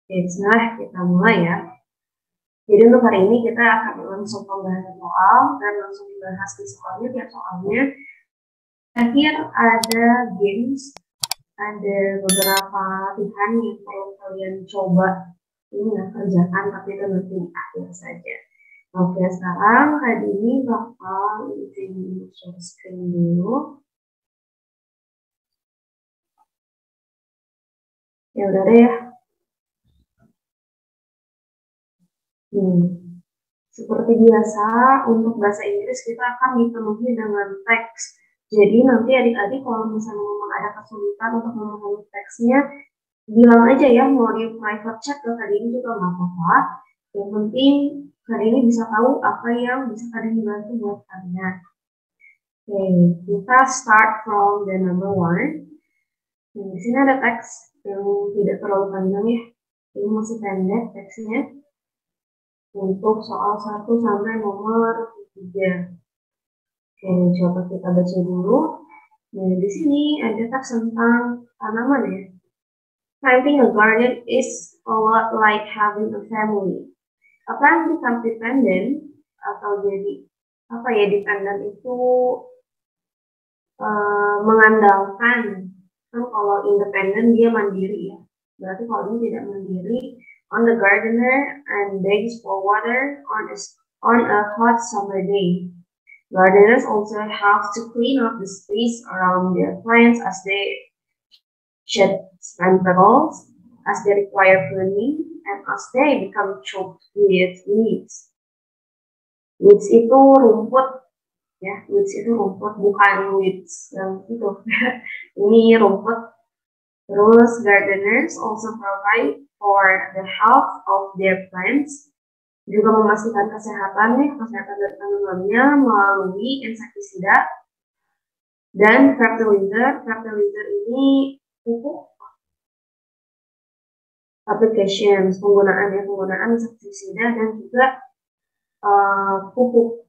Oke, bismillah, kita mulai ya. Jadi untuk hari ini kita akan langsung pembahasan soal dan langsung dibahas di soalnya, tiap soalnya. Akhir ada games, ada beberapa latihan yang perlu kalian coba ini ya, kerjakan, tapi itu nanti di akhir saja. Oke, sekarang hari ini bakal izin share screen dulu. Ya udah deh ya. Seperti biasa, untuk bahasa Inggris kita akan dipenuhi dengan teks. Jadi nanti adik-adik kalau misalnya memang ada kesulitan untuk memahami teksnya, bilang aja ya, mau di private chat ke Kak Dini juga nggak apa-apa. Yang penting Kak Dini bisa tahu apa yang bisa Kak Dini bantu buat kalian. Oke, kita start from the number one. Nah, di sini ada teks yang tidak terlalu panjang ya. Ini masih pendek teksnya. Untuk soal 1 sampai nomor 3. Oke, coba kita baca dulu. Nah, di sini ada teks tentang tanaman ya. Planting a garden is a lot like having a family. Apa yang become dependent atau jadi apa ya, dependent itu mengandalkan. Kan kalau independent dia mandiri ya. Berarti kalau ini tidak mandiri, on the gardener and begs for water on a hot summer day. Gardeners also have to clean up the space around their plants as they shed spent petals, as they require pruning, and as they become choked with weeds. Weeds itu rumput, ya. Weeds itu rumput, bukan weeds yang itu. Ini rumput. Terus gardeners also provide for the health of their plants, juga memastikan kesehatan dari tanamannya melalui insektisida dan fertilizer. Fertilizer ini pupuk, applications, penggunaan insektisida dan juga pupuk.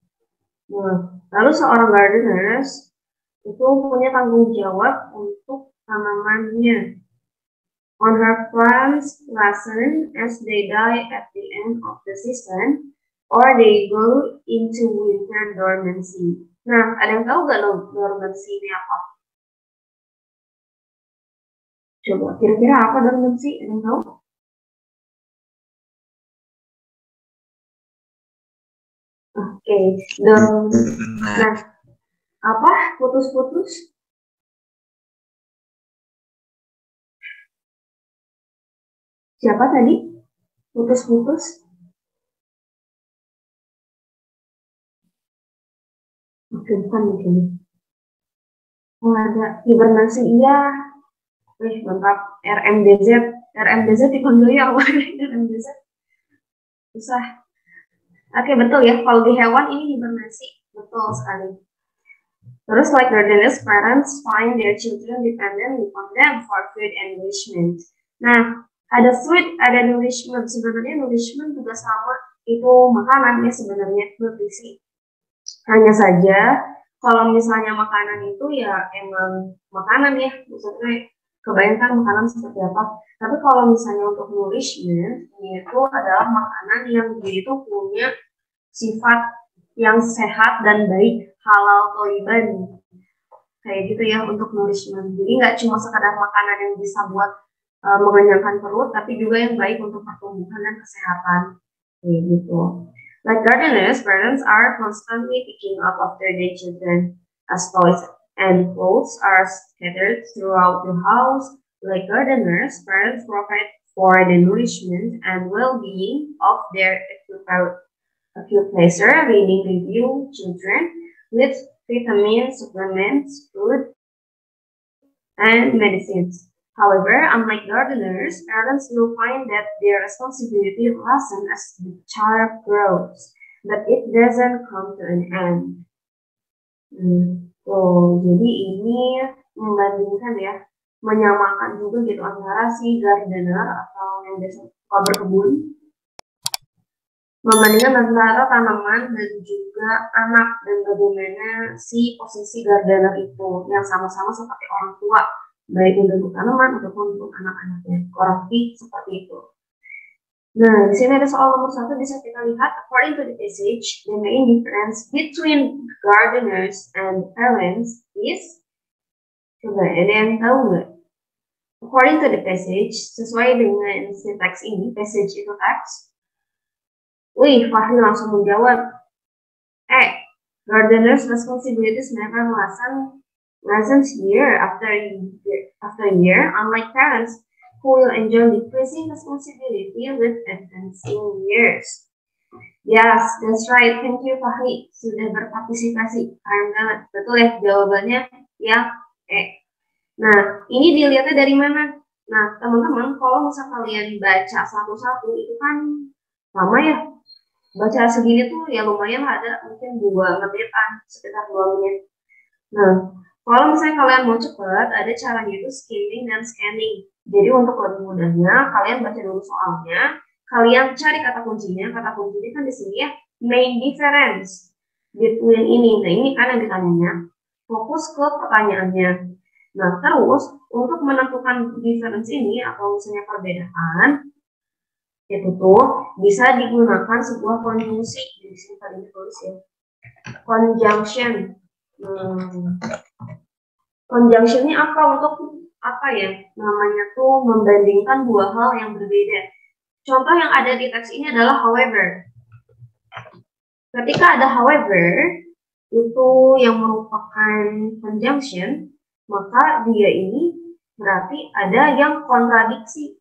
Nah, lalu seorang gardeners itu punya tanggung jawab untuk tanamannya. On her plants lessen as they die at the end of the season, or they go into winter dormancy. Nah, ada yang tahu nggak dormancy ini apa? Coba, kira-kira apa dormancy? Ada yang tahu? Oke, nah, apa? Putus-putus? Siapa tadi? Putus-putus? Oke, bukan mungkin. Oh, ada hibernasi, iya. Mantap. RMDZ dipanggilnya apa? RMDZ? Susah. Oke, betul ya. Kalau di hewan ini hibernasi. Betul sekali. Terus, like gardeners, parents find their children dependent on them for food and nourishment. Nah, ada food, ada nourishment. Sebenarnya nourishment juga sama. Itu makanan ya sebenarnya, nutrisi. Hanya saja, kalau misalnya makanan itu ya emang makanan ya. Maksudnya, kebayangkan makanan seperti apa. Tapi kalau misalnya untuk nourishment, itu adalah makanan yang dia itu punya sifat yang sehat dan baik, halal thayyiban. Kayak gitu ya untuk nourishment. Jadi nggak cuma sekadar makanan yang bisa buat mengenyangkan perut, tapi juga yang baik untuk pertumbuhan dan kesehatan. Kayak gitu. Like gardeners, parents are constantly picking up after their children as toys and clothes are scattered throughout the house. Like gardeners, parents provide for the nourishment and well-being of their acute pleasure, reading review children with vitamins, supplements, food, and medicines. However, unlike gardeners, parents will find that their responsibility lessens as the child grows, but it doesn't come to an end. Jadi ini membandingkan ya, menyamakan juga gitu antara si gardener atau yang biasa suka berkebun, membandingkan antara tanaman dan juga anak, dan bagaimana si posisi gardener itu yang sama-sama seperti orang tua, baik untuk tanaman ataupun untuk anak-anaknya, kurang lebih seperti itu. Nah, di sini ada soal nomor 1 bisa kita lihat. According to the passage, the main difference between gardeners and parents is, coba ada yang tahu nggak? According to the passage, sesuai dengan si teks ini, passage itu teks. Wih, Fahri langsung menjawab. Gardeners' responsibilities never lessens year after year, unlike parents who will enjoy decreasing responsibility with advancing years. Yes, that's right. Thank you, Fahri. Sudah berpartisipasi. Keren banget. Betul ya jawabannya? Ya. Nah, ini dilihatnya dari mana? Nah, teman-teman, kalau misal kalian baca satu-satu, itu kan lama ya. Baca segini tuh ya lumayan lah, ada mungkin 2 menitan, sekitar 2 menit. Nah, kalau misalnya kalian mau cepat, ada caranya itu skimming dan scanning. Jadi untuk lebih mudahnya, kalian baca dulu soalnya, kalian cari kata kuncinya. Kata kuncinya kan di sini ya, main difference between ini. Nah, ini kan yang ditanyanya. Fokus ke pertanyaannya. Nah, terus untuk menentukan difference ini atau misalnya perbedaan, itu tuh bisa digunakan sebuah konjungsi. Di sini tadi ditulis ya. Conjunction. Conjunction ini apa? Untuk apa ya? Namanya tuh membandingkan 2 hal yang berbeda. Contoh yang ada di teks ini adalah however. Ketika ada however, itu yang merupakan conjunction, maka dia ini berarti ada yang kontradiksi.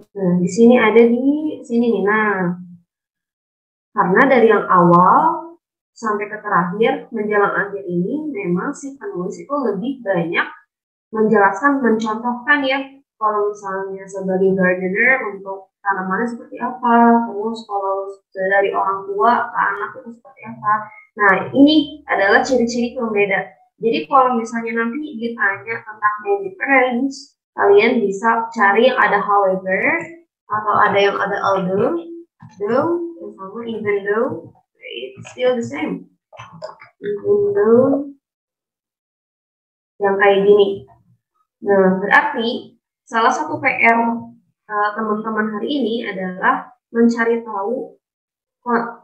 Nah, di sini ada di sini nih. Nah, karena dari yang awal sampai ke terakhir menjelang akhir ini memang si penulis itu lebih banyak menjelaskan, mencontohkan ya, kalau misalnya sebagai gardener untuk tanamannya seperti apa, terus kalau dari orang tua ke anak itu seperti apa. Nah, ini adalah ciri-ciri pembeda. Jadi kalau misalnya nanti ditanya tentang main difference, kalian bisa cari yang ada however, atau ada yang ada although, yang sama even though, it's still the same. Even though, yang kayak gini. Nah, berarti salah satu PR teman-teman hari ini adalah mencari tahu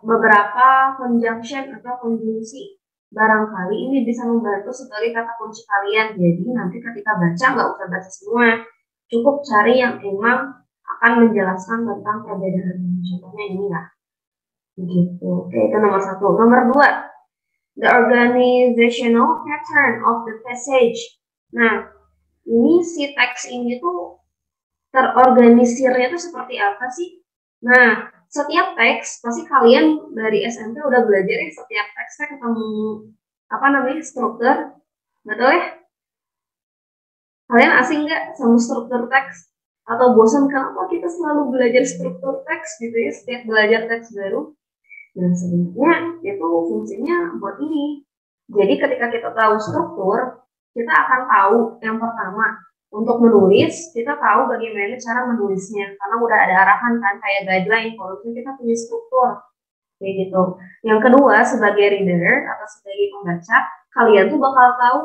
beberapa conjunction atau konjungsi. Barangkali ini bisa membantu sebagai kata kunci kalian. Jadi nanti ketika baca nggak usah baca semua, cukup cari yang emang akan menjelaskan tentang perbedaan. Contohnya ini lah. Begitu. Oke, itu nomor 1. Nomor 2, the organizational pattern of the passage. Nah, ini si teks ini tuh terorganisirnya tuh seperti apa sih? Nah, setiap teks pasti kalian dari SMP udah belajar ya, setiap teksnya ketemu apa namanya struktur, betul ya? Kalian asing nggak sama struktur teks? Atau bosan kenapa kita selalu belajar struktur teks gitu ya setiap belajar teks baru? Nah, sebenarnya itu fungsinya buat ini. Jadi ketika kita tahu struktur, kita akan tahu yang pertama untuk menulis, kita tahu bagaimana cara menulisnya karena udah ada arahan kan kayak guideline kalau kita punya struktur kayak gitu. Yang kedua, sebagai reader atau sebagai pembaca, kalian tuh bakal tahu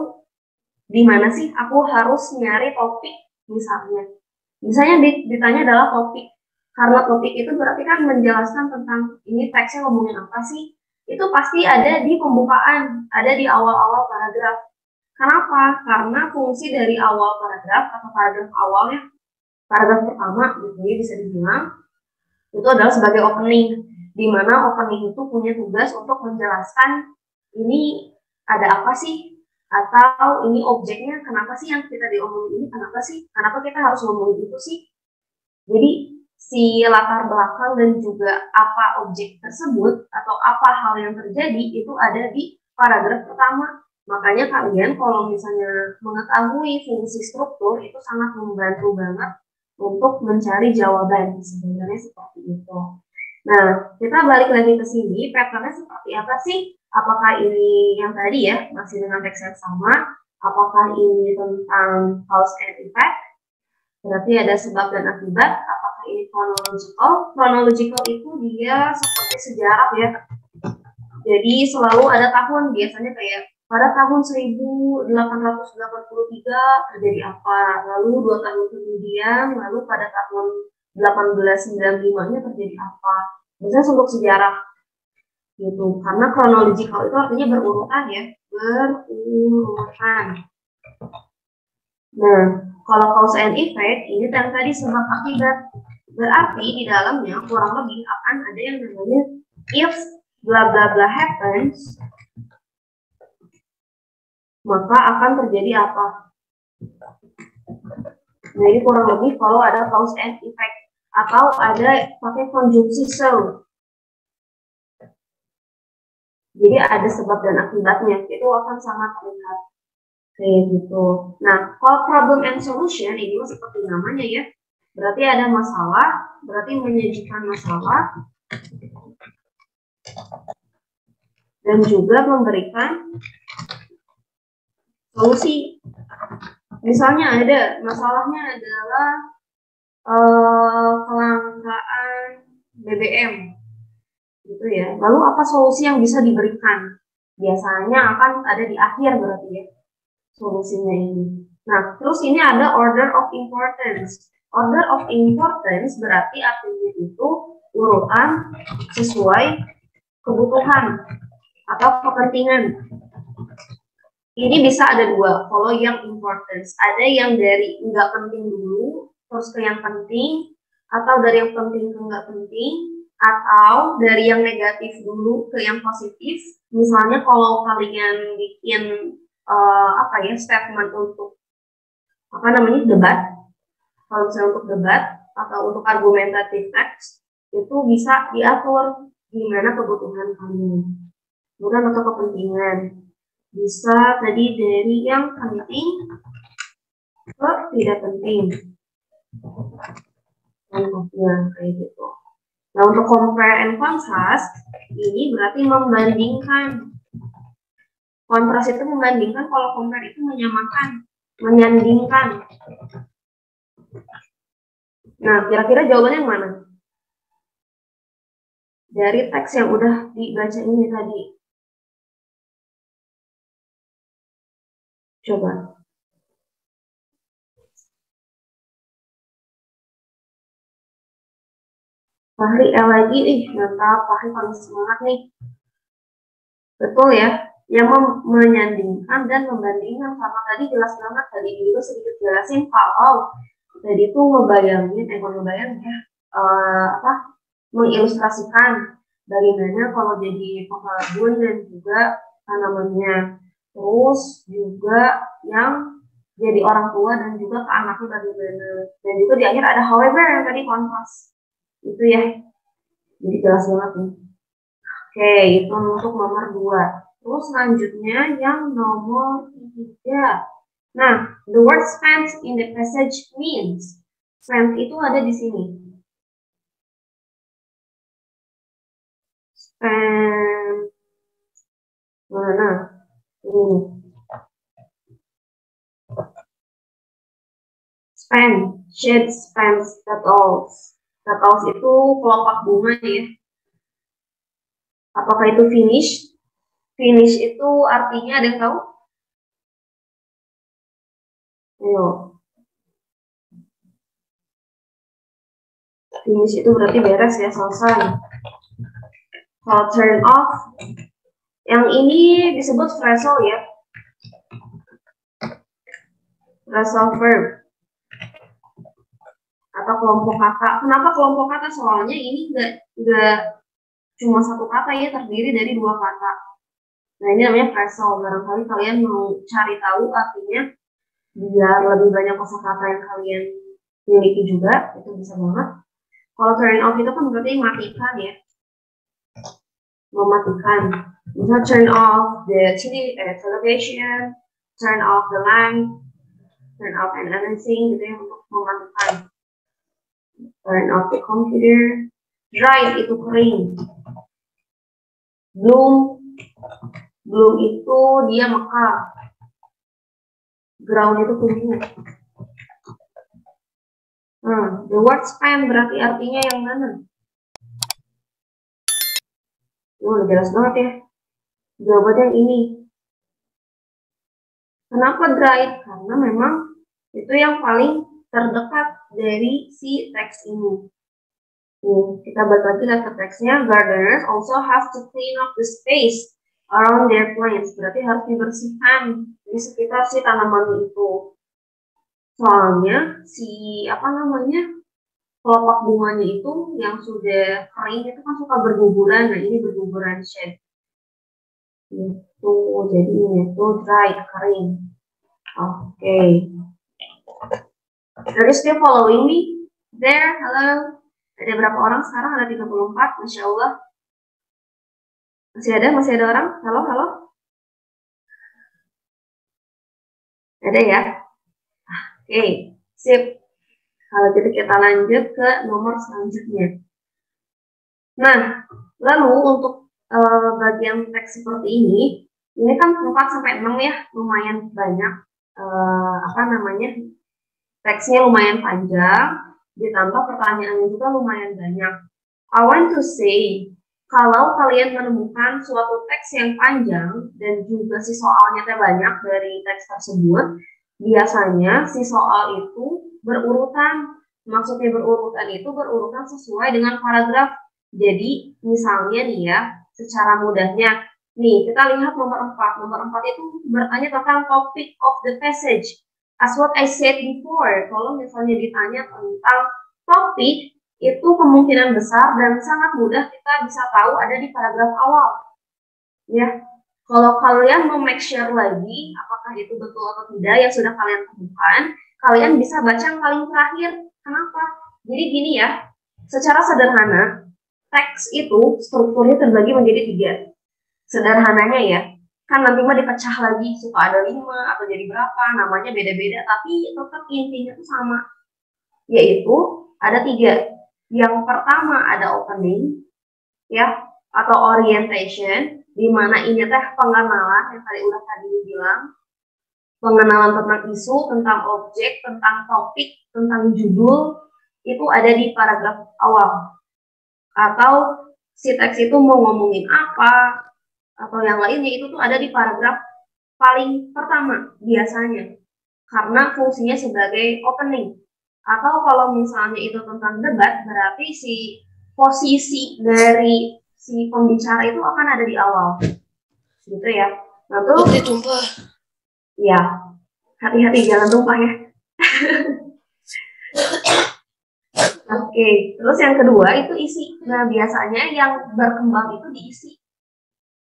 di mana sih aku harus nyari topik misalnya. Misalnya ditanya adalah topik. Karena topik itu berarti kan menjelaskan tentang ini teksnya ngomongin apa sih. Itu pasti ada di pembukaan, ada di awal-awal paragraf. Kenapa? Karena fungsi dari awal paragraf atau paragraf awalnya, paragraf pertama gitu ya bisa dibilang, itu adalah sebagai opening. Di mana opening itu punya tugas untuk menjelaskan ini ada apa sih, atau ini objeknya kenapa sih yang kita diomongin ini, kenapa sih, kenapa kita harus ngomongin itu sih. Jadi si latar belakang dan juga apa objek tersebut atau apa hal yang terjadi itu ada di paragraf pertama. Makanya kalian kalau misalnya mengetahui fungsi struktur itu sangat membantu banget untuk mencari jawaban sebenarnya seperti itu. Nah, kita balik lagi ke sini, patternnya seperti apa sih? Apakah ini yang tadi ya, masih dengan teks yang sama? Apakah ini tentang cause and effect? Berarti ada sebab dan akibat. Apakah ini chronological? Chronological itu dia seperti sejarah ya. Jadi selalu ada tahun, biasanya kayak pada tahun 1883 terjadi apa, lalu 2 tahun kemudian, lalu pada tahun 1895-nya terjadi apa. Biasanya untuk sejarah gitu. Karena chronological itu artinya berurutan ya, berurutan. Nah, kalau cause and effect ini tadi sebab akibat. Berarti di dalamnya kurang lebih akan ada yang namanya if bla bla bla happens, maka akan terjadi apa. Nah, ini kurang lebih kalau ada cause and effect atau ada pakai konjungsi so. Jadi ada sebab dan akibatnya, itu akan sangat terlihat kayak gitu. Nah, kalau problem and solution ini seperti namanya ya, berarti ada masalah, berarti menyajikan masalah dan juga memberikan solusi. Misalnya ada masalahnya adalah kelangkaan BBM gitu ya. Lalu apa solusi yang bisa diberikan? Biasanya akan ada di akhir berarti ya solusinya ini. Nah, terus ini ada order of importance. Order of importance berarti artinya itu urutan sesuai kebutuhan atau kepentingan. Ini bisa ada dua, follow yang importance. Ada yang dari nggak penting dulu, terus ke yang penting, atau dari yang penting ke nggak penting, atau dari yang negatif dulu ke yang positif. Misalnya kalau kalian bikin statement untuk debat, kalau misalnya untuk debat atau untuk argumentative text itu bisa diatur gimana kebutuhan kalian, bukan atau kepentingan. Bisa tadi dari yang penting ke tidak penting. Contohnya kayak gitu. Nah, untuk compare and contrast, ini berarti membandingkan. Kontras itu membandingkan, kalau compare itu menyamakan, menyandingkan. Nah, kira-kira jawabannya yang mana? Dari teks yang udah dibaca ini tadi. Coba. Fahri lagi, mantap, Fahri paling semangat nih. Betul ya, yang menyandingkan dan membandingkan, sama tadi jelas banget, tadi juga sedikit jelasin kalau tadi itu ngebayangin, mengilustrasikan bagaimana kalau jadi pekebun dan juga tanamannya, terus juga yang jadi orang tua dan juga ke anaknya bagaimana, dan juga di akhir ada however yang tadi kontras itu ya, jadi jelas banget nih. Oke, itu untuk nomor 2. Terus selanjutnya yang nomor 3. Nah, the word spent in the passage means. Spent itu ada di sini. Spent. Mana? Ini. Spent, shades, spans, petals. Petals itu kelopak bunga ya. Apakah itu finish? Finish itu artinya ada yang tahu? Ayo. Finish itu berarti beres ya, selesai. Kalau turn off, yang ini disebut phrasal ya. Phrasal verb. Atau kelompok kata. Kenapa kelompok kata? Soalnya ini nggak cuma satu kata ya, terdiri dari 2 kata. Nah, ini namanya phrasal. Barangkali kalian mau cari tahu artinya biar lebih banyak kosakata yang kalian miliki juga, itu bisa banget. Kalau turn off itu kan berarti matikan ya, mematikan. Bisa turn off the television, turn off the lamp, turn off and anything gitu ya, untuk mematikan. Turn off the computer. Dry itu kering. Bloom itu dia mekar. Ground itu tumbuh. The word span berarti artinya yang mana? Ini udah jelas banget ya. Jawabannya ini. Kenapa dry? Karena memang itu yang paling terdekat dari si teks ini. Kita balik lagi lihat ke teksnya. Gardeners also have to clean up the space around their plants. Berarti harus dibersihkan di sekitar si tanaman itu. Soalnya si kelopak bunganya itu yang sudah kering itu kan suka berguguran. Nah, ini berguguran shade. Itu jadi ini itu dry, kering. Oke. Are you still following me? There, hello. Ada berapa orang sekarang? Ada 34, Masya Allah. Masih ada orang? Halo, halo. Ada ya? Oke, sip. Kalau gitu kita lanjut ke nomor selanjutnya. Nah, lalu untuk bagian teks seperti ini kan 4-6 ya, lumayan banyak. Teksnya lumayan panjang, ditambah pertanyaannya juga lumayan banyak. I want to say, kalau kalian menemukan suatu teks yang panjang dan juga si soalnya banyak dari teks tersebut, biasanya si soal itu berurutan. Maksudnya berurutan itu berurutan sesuai dengan paragraf. Jadi misalnya nih ya, secara mudahnya, nih kita lihat nomor 4. Nomor 4 itu bertanya tentang topic of the passage. As what I said before, kalau misalnya ditanya tentang topik, itu kemungkinan besar dan sangat mudah kita bisa tahu ada di paragraf awal. Ya, kalau kalian mau make sure lagi apakah itu betul atau tidak yang sudah kalian temukan, kalian bisa baca yang paling terakhir. Kenapa? Jadi gini ya, secara sederhana, teks itu strukturnya terbagi menjadi 3. Sederhananya ya, kan nanti mah dipecah lagi, suka ada 5 atau jadi berapa, namanya beda-beda, tapi tetap intinya itu sama, yaitu ada 3. Yang pertama ada opening, ya, atau orientation, di mana ini teh pengenalan yang tadi bilang, pengenalan tentang isu, tentang objek, tentang topik, tentang judul, itu ada di paragraf awal. Atau si teks itu mau ngomongin apa, atau yang lainnya itu tuh ada di paragraf paling pertama biasanya. Karena fungsinya sebagai opening. Atau kalau misalnya itu tentang debat, berarti si posisi dari si pembicara itu akan ada di awal. Gitu ya. Nah tuh, ya, hati-hati jangan tumpah ya. Oke, terus yang kedua itu isi. Nah, biasanya yang berkembang itu diisi.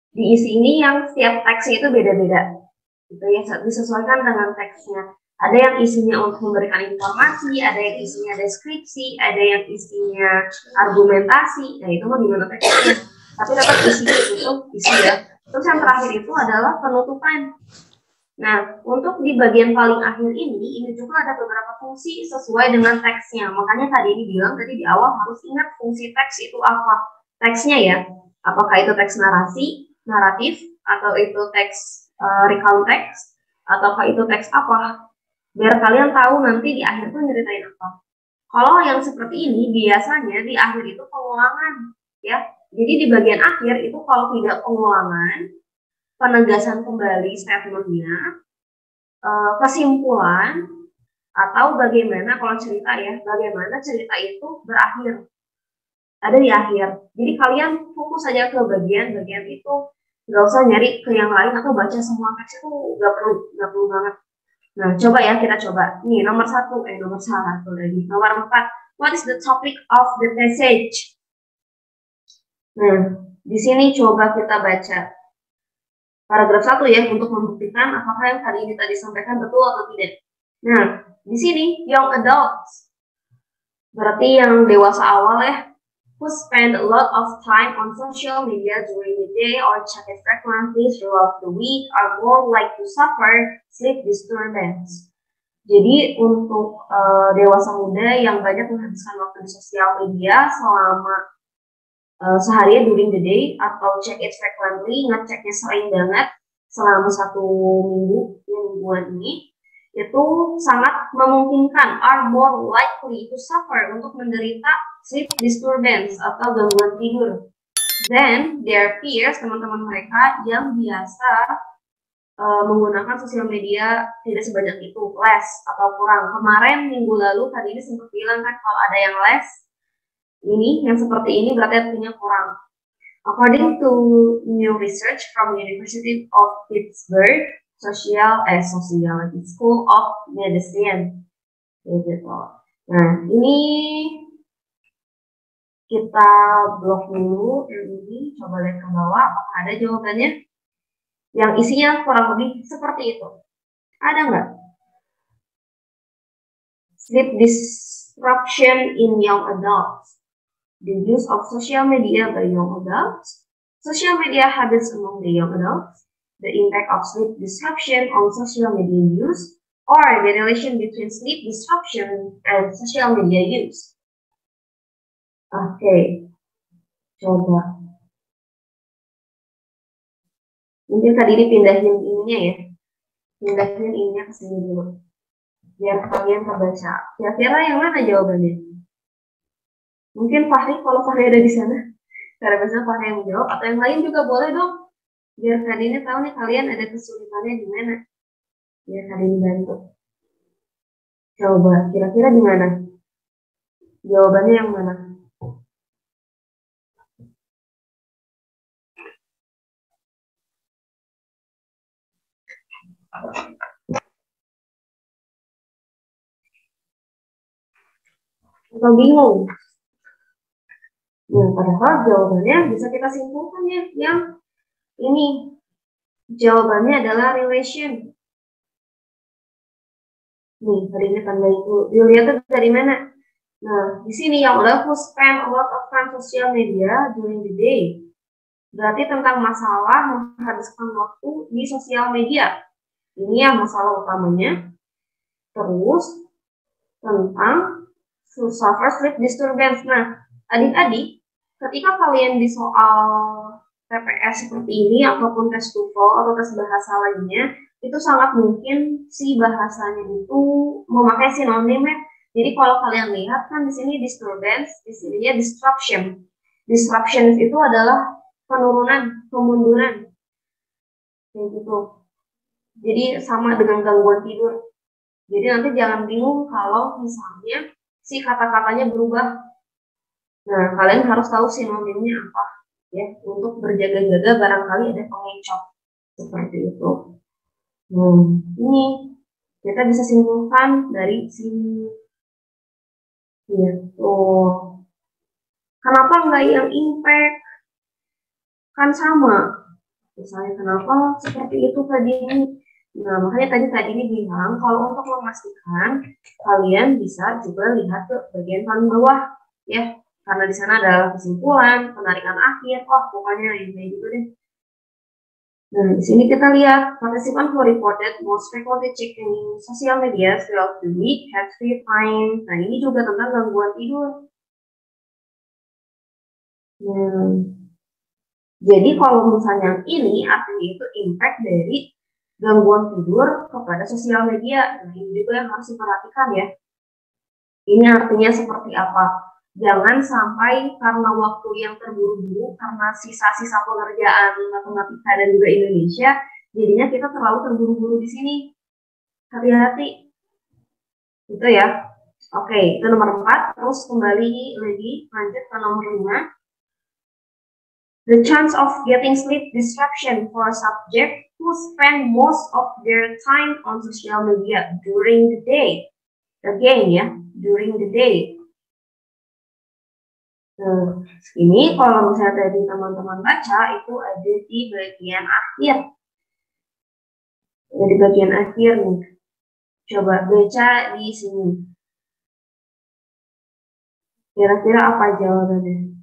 Diisi ini yang setiap teksnya itu beda-beda. Gitu ya, disesuaikan dengan teksnya. Ada yang isinya untuk memberikan informasi, ada yang isinya deskripsi, ada yang isinya argumentasi. Nah, itu mah gimana teksnya. Tapi tetap isinya itu isi ya. Terus yang terakhir itu adalah penutupan. Nah, untuk di bagian paling akhir ini juga ada beberapa fungsi sesuai dengan teksnya. Makanya tadi di awal harus ingat fungsi teks itu apa. Teksnya ya, apakah itu teks naratif, atau itu teks recount teks, ataukah itu teks apa. Biar kalian tahu nanti di akhir tuh nyeritain apa. Kalau yang seperti ini, biasanya di akhir itu pengulangan. Ya, jadi di bagian akhir itu kalau tidak pengulangan, penegasan kembali statementnya, kesimpulan, atau bagaimana kalau cerita ya, bagaimana cerita itu berakhir. Ada di akhir. Jadi kalian fokus saja ke bagian-bagian itu. Nggak usah nyari ke yang lain atau baca semua teks itu nggak perlu banget. Nah, coba ya kita coba. Nih nomor 1, nomor 1 lagi. Nomor 4, what is the topic of the passage? Nah, di sini coba kita baca paragraf 1 ya, untuk membuktikan apakah yang tadi disampaikan betul atau tidak. Nah, di sini young adults, berarti yang dewasa awal ya, who spend a lot of time on social media during the day or check it frequently throughout the week are more likely to suffer sleep disturbance. Jadi untuk dewasa muda yang banyak menghabiskan waktu di sosial media selama seharian during the day atau check it frequently, ngeceknya sering banget selama 1 mingguan ini, itu sangat memungkinkan are more likely to suffer, untuk menderita sleep disturbance atau gangguan tidur. Then their peers, teman-teman mereka yang biasa menggunakan sosial media tidak sebanyak itu, less atau kurang. Kemarin minggu lalu tadi ini sempat bilang kan kalau ada yang less, ini yang seperti ini berarti artinya kurang. According to new research from University of Pittsburgh School of Medicine, gitu. Nah, ini kita blok dulu yang ini, coba lihat ke bawah apakah ada jawabannya yang isinya kurang lebih seperti itu. Ada nggak? Sleep disruption in young adults. The use of social media by young adults. Social media habits among the young adults. The impact of sleep disruption on social media use. Or the relation between sleep disruption and social media use. Oke. Coba. Mungkin tadi dipindahin ininya ya. Pindahin ininya ke sini dulu. Biar kalian terbaca. Kira-kira yang mana jawabannya? Mungkin Fahri, kalau Fahri ada di sana. Karena biasanya Fahri yang menjawab. Atau yang lain juga boleh dong. Biar Kak Dini tahu nih kalian ada kesulitannya di mana. Biar Kak Dini bantu. Coba, kira-kira di mana? Jawabannya yang mana? Atau bingung? Nah, padahal jawabannya bisa kita simpulkan ya. Yang ini jawabannya adalah relation. Nih, tadi ini tanda itu. Dilihat dari mana? Nah, di sini yang udah who spend a lot of time social media during the day. Berarti tentang masalah menghabiskan waktu di sosial media. Ini yang masalah utamanya. Terus tentang suffer sleep disturbance. Nah, adik-adik, ketika kalian di soal TPS seperti ini ataupun tes TOEFL atau tes bahasa lainnya, itu sangat mungkin si bahasanya itu memakai sinonim ya. Jadi kalau kalian lihat kan di sini disturbance, di sininya disruption. Disruption itu adalah penurunan, kemunduran, kayak gitu. Jadi sama dengan gangguan tidur. Jadi nanti jangan bingung kalau misalnya si kata-katanya berubah. Nah, kalian harus tahu sinonimnya apa ya untuk berjaga-jaga barangkali ada pengecoh seperti itu. Ini kita bisa simpulkan dari sini. Gitu. Kenapa nggak yang impact? Kan sama. Misalnya kenapa seperti itu tadi? Nah, makanya tadi ini bilang kalau untuk memastikan kalian bisa juga lihat ke bagian paling bawah ya. Karena di sana ada kesimpulan, penarikan akhir. Oh, pokoknya yang kayak gitu deh. Nah, di sini kita lihat participant who reported most frequently checking social media throughout the week had sleep time. Nah, ini juga tentang gangguan tidur. Jadi kalau misalnya ini artinya itu impact dari gangguan tidur kepada sosial media. Nah, ini juga yang harus diperhatikan ya. Ini artinya seperti apa? Jangan sampai karena waktu yang terburu-buru, karena sisa-sisa pengerjaan matematika dan juga Indonesia, jadinya kita terlalu terburu-buru di sini. Hati-hati. Itu ya. Oke, itu nomor 4. Terus kembali lagi, lanjut ke nomor 5. The chance of getting sleep disruption for a subject who spend most of their time on social media during the day. Again ya, during the day. Nah, ini kalau misalnya tadi teman-teman baca itu ada di bagian akhir. Ada di bagian akhir nih. Coba baca di sini. Kira-kira apa jawabannya?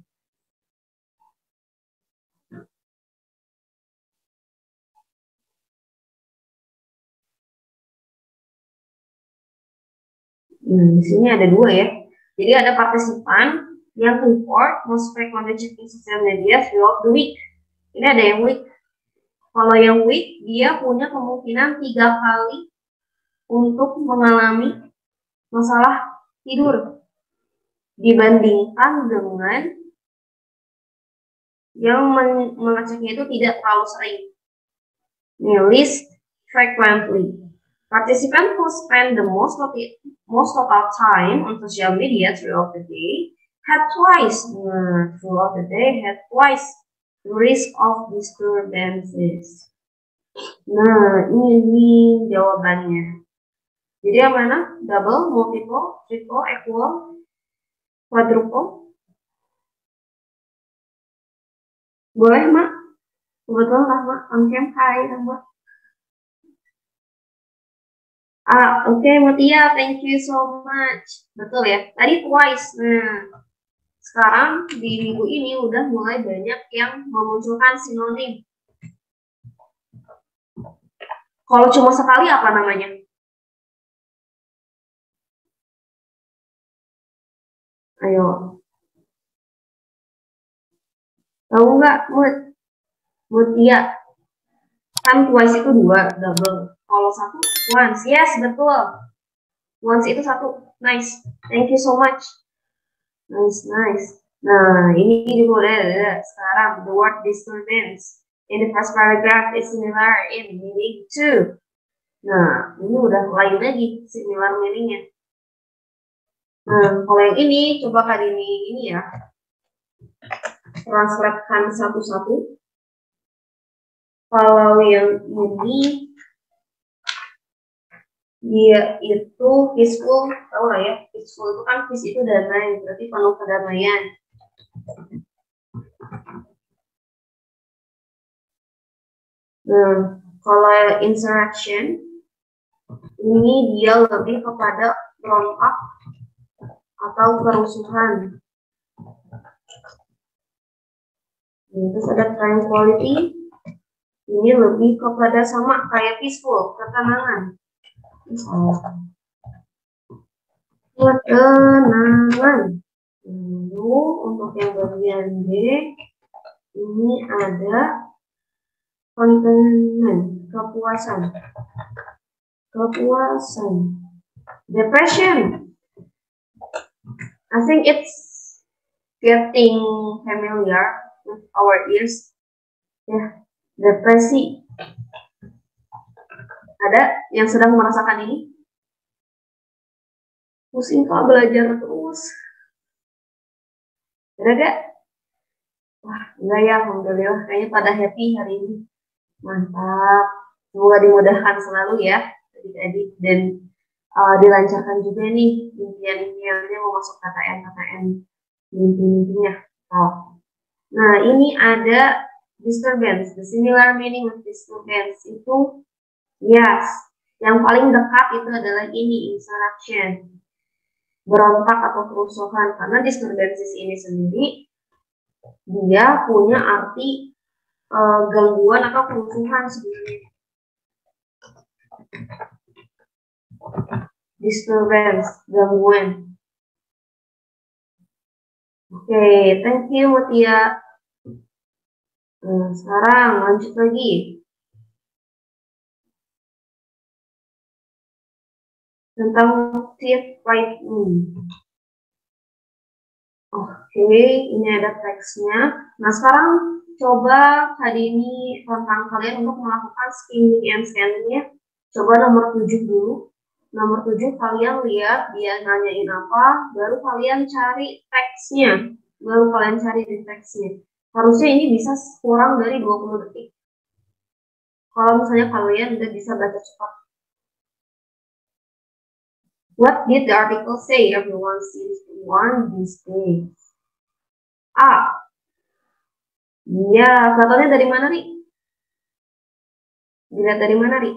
Di sini ada 2 ya. Jadi ada partisipan yang report most frequently checking social media throughout the week. Ini ada yang week. Kalau yang week, dia punya kemungkinan 3 kali untuk mengalami masalah tidur dibandingkan dengan yang mengeceknya itu tidak terlalu sering. Ini list frequently. Participants who spend the most total time on social media throughout the day had twice the risk of disturbances. Nah, ini jawabannya. Jadi yang mana? Double, multiple, triple, equal, quadruple? Boleh, Mak? Kebetulan Rahma on cam. Hai, Rahma. Oke, Mutia, thank you so much. Betul ya, tadi twice. Nah, sekarang di minggu ini udah mulai banyak yang memunculkan sinonim. Kalau cuma sekali apa namanya? Ayo. Tahu nggak, Mutia? Kan twice itu 2, double. Kalau satu, once. Yes, betul. Once itu 1. Nice. Thank you so much. Nice. Nah, ini juga udah ada. Sekarang, the word disturbance in the first paragraph is similar in meaning too. Nah, ini udah lain lagi similar meaningnya. Nah, kalau yang ini, coba kali ini ya. Translatekan satu-satu. Kalau yang ini, dia itu peaceful, tahu lah ya, peaceful itu kan peace itu damai, berarti penuh kedamaian. Nah, kalau insurrection ini dia lebih kepada berontak atau kerusuhan. Terus ada tranquility, ini lebih kepada sama kayak peaceful, ketenangan. Ketenangan. Lalu untuk yang bagian B ini ada contentment, kepuasan. Depression. I think it's getting familiar with our ears. Ya, depresi. Ada yang sedang merasakan ini? Pusing kalau belajar terus. Ada gak? Wah, enggak ya, alhamdulillah. Kayaknya pada happy hari ini. Mantap. Semoga dimudahkan selalu ya adik-adik. Dan dilancarkan juga nih impian-impiannya mau masuk KTN mimpi-mimpinya. Nah, ini ada disturbance. The similar meaning of disturbance itu yes. Yang paling dekat itu adalah ini, insurrection. Berontak atau kerusuhan. Karena disturbances ini sendiri dia punya arti gangguan atau kerusuhan sebenarnya. Disturbance, gangguan. Oke, thank you Mutia. Nah, sekarang lanjut lagi. Tentang motif lightning. Oke, ini ada teksnya. Nah, sekarang coba hari ini tentang kalian untuk melakukan skimming and scanning-nya. Coba nomor 7 dulu. Nomor 7 kalian lihat dia nanyain apa, baru kalian cari teksnya. Harusnya ini bisa kurang dari 20 detik. Kalau misalnya kalian udah bisa baca cepat. What did the article say? Everyone seems to want these days. Iya, contohnya dari mana, Ri? Dilihat dari mana, Ri?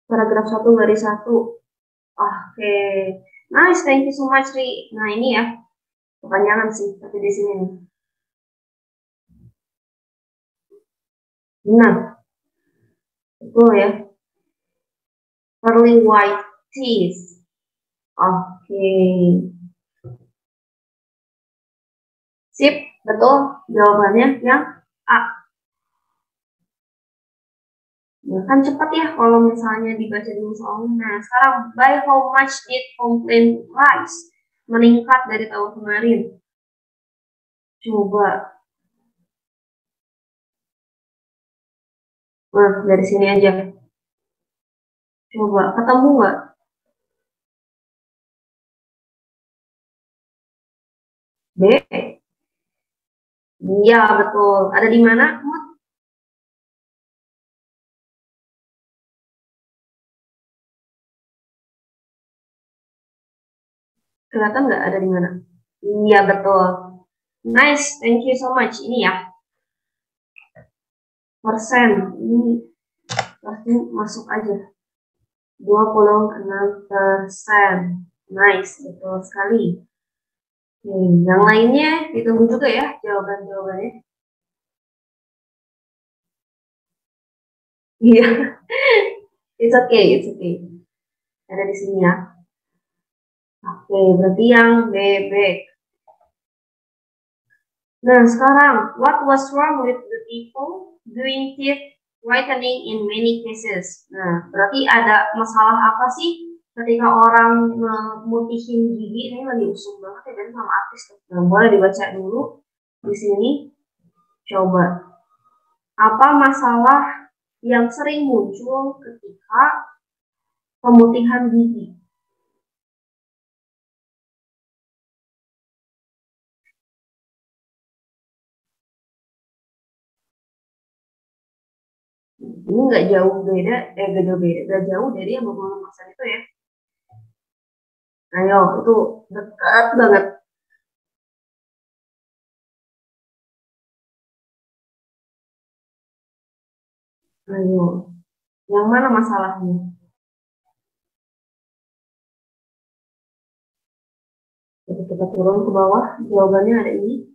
Paragraf 1 garis 1. Oke. Nice, thank you so much, Ri. Nah, ini ya. Kepanjangan sih, tapi di sini nih. Nah. Betul ya. Pearly white teeth. Oke. Sip, betul. Jawabannya yang A. Nah, kan cepat ya kalau misalnya dibaca dulu soalnya. Nah, sekarang by how much did complaint rise? Meningkat dari tahun kemarin. Coba. Nah, dari sini aja. Coba, ketemu nggak? B. Iya, betul. Ada di mana? Kelihatan nggak ada di mana? Iya, betul. Nice, thank you so much. Ini ya, persen. Ini pasti masuk aja. 26%. Nice, betul sekali. Oke, yang lainnya ditunggu juga ya jawaban-jawabannya. Iya, it's okay, it's okay. Ada di sini ya. Oke, berarti yang bebek. Nah, sekarang, what was wrong with the people doing teeth whitening in many cases? Nah, berarti ada masalah apa sih ketika orang memutihin gigi? Ini lagi usum banget ya kan sama artis tuh. Nah, boleh dibaca dulu di sini. Coba, apa masalah yang sering muncul ketika pemutihan gigi? Ini nggak jauh beda, nggak jauh beda, nggak jauh dari yang beberapa masa itu ya. Ayo, itu dekat banget. Ayo, yang mana masalahnya? Jadi kita turun ke bawah, jawabannya ada ini.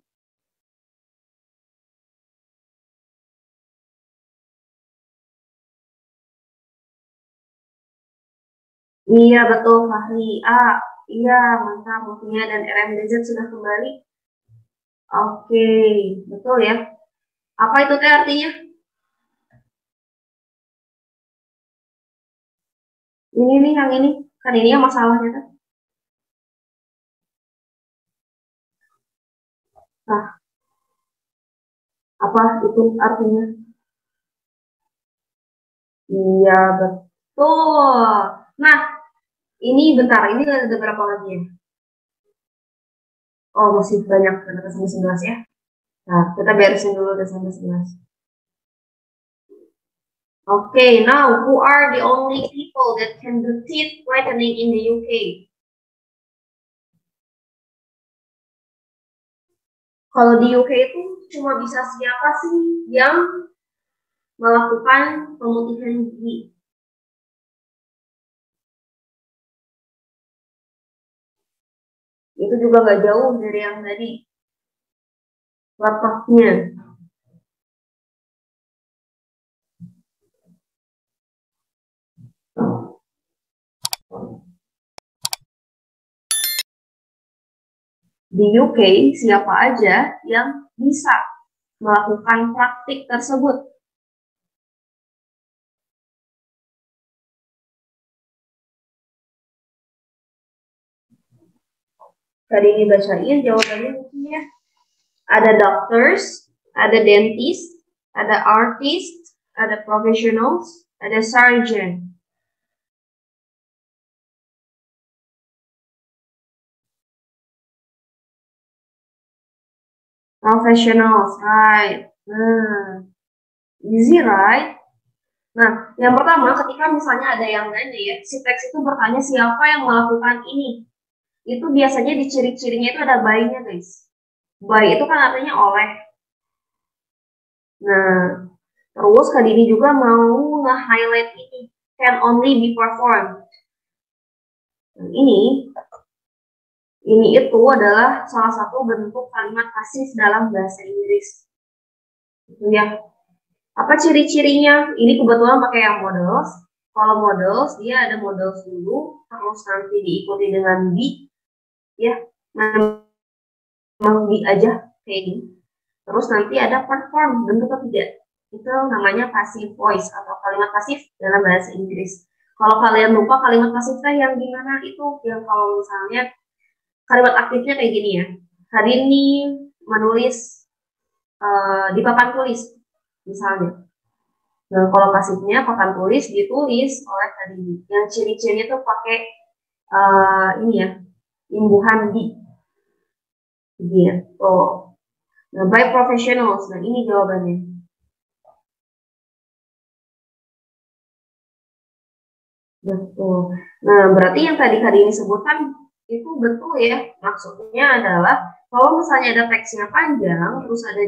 Iya, betul, Fahri. Iya, mantap. Mutia dan RMDZ sudah kembali. Oke, betul ya. Apa itu teh artinya? Ini nih, yang ini. Kan ini yang masalahnya kan. Nah, apa itu artinya? Iya, betul. Nah, ini bentar, ini ada berapa lagi ya? Oh, masih banyak, ada sampai 11 ya. Nah, kita beresin dulu udah sampai 11. Okay, now who are the only people that can do teeth whitening in the UK? Kalau di UK itu cuma bisa siapa sih yang melakukan pemutihan gigi? Itu juga nggak jauh dari yang tadi, laptopnya. Di UK, siapa aja yang bisa melakukan praktik tersebut? Tadi dibacain jawabannya mungkin ya. Ada doctors, ada dentist, ada artist, ada professionals, ada surgeon. Professionals, right? Nah, easy, right? Nah, yang pertama ketika misalnya ada yang nanya ya, si teks itu bertanya siapa yang melakukan ini. Itu biasanya di ciri-cirinya itu ada by-nya, guys. By itu kan artinya oleh. Nah, terus Kak Dini juga mau nge-highlight ini, can only be performed. Nah, ini itu adalah salah satu bentuk kalimat pasif dalam bahasa Inggris. Itu ya. Apa ciri-cirinya? Ini kebetulan pakai yang models. Kalau models, dia ada models dulu, terus nanti diikuti dengan be, ya, memang be aja kayak gini. Terus nanti ada perform, bentuk ketiga. Itu namanya passive voice atau kalimat pasif dalam bahasa Inggris. Kalau kalian lupa kalimat pasifnya yang gimana itu, yang kalau misalnya kalimat aktifnya kayak gini ya. Hari ini menulis di papan tulis, misalnya. Nah, kalau pasifnya papan tulis ditulis oleh tadi yang ciri-cirinya tuh pakai ini ya, imbuhan di gitu. Nah, by professionals. Nah, ini jawabannya. Betul. Nah, berarti yang tadi Kak ini sebutkan itu betul ya. Maksudnya adalah kalau misalnya ada teksnya panjang, terus ada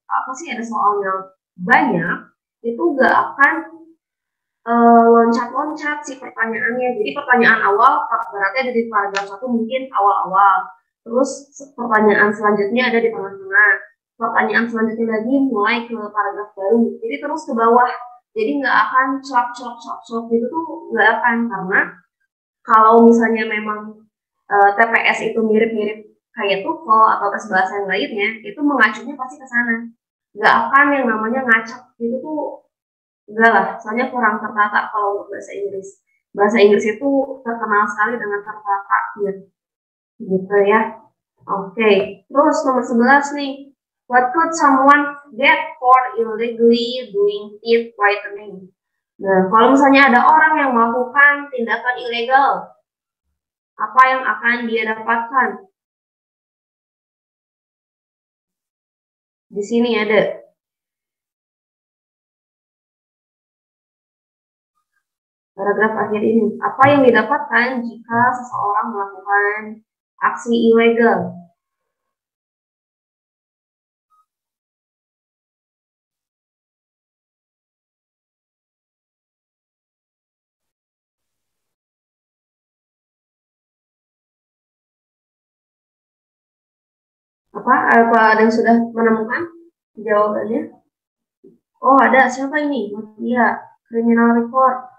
apa sih ada soalnya banyak, itu gak akan loncat-loncat si pertanyaannya. Jadi pertanyaan awal berarti ada di paragraf 1 mungkin awal-awal. Terus pertanyaan selanjutnya ada di tengah-tengah. Pertanyaan selanjutnya lagi mulai ke paragraf baru. Jadi terus ke bawah. Jadi nggak akan celak gitu tuh nggak akan, karena kalau misalnya memang TPS itu mirip-mirip kayak TOEFL atau tes bahasa yang lainnya, itu mengacunya pasti ke sana. Nggak akan yang namanya ngacak gitu tuh, enggak lah, soalnya kurang tertata kalau untuk bahasa Inggris. Bahasa Inggris itu terkenal sekali dengan tertatanya, gitu ya. Oke, terus nomor 11 nih. What could someone get for illegally doing teeth whitening? Nah, kalau misalnya ada orang yang melakukan tindakan ilegal, apa yang akan dia dapatkan? Di sini ada. Paragraf akhir ini. Apa yang didapatkan jika seseorang melakukan aksi ilegal? Apa ada yang sudah menemukan jawabannya? Oh, ada. Siapa ini? Iya, criminal record.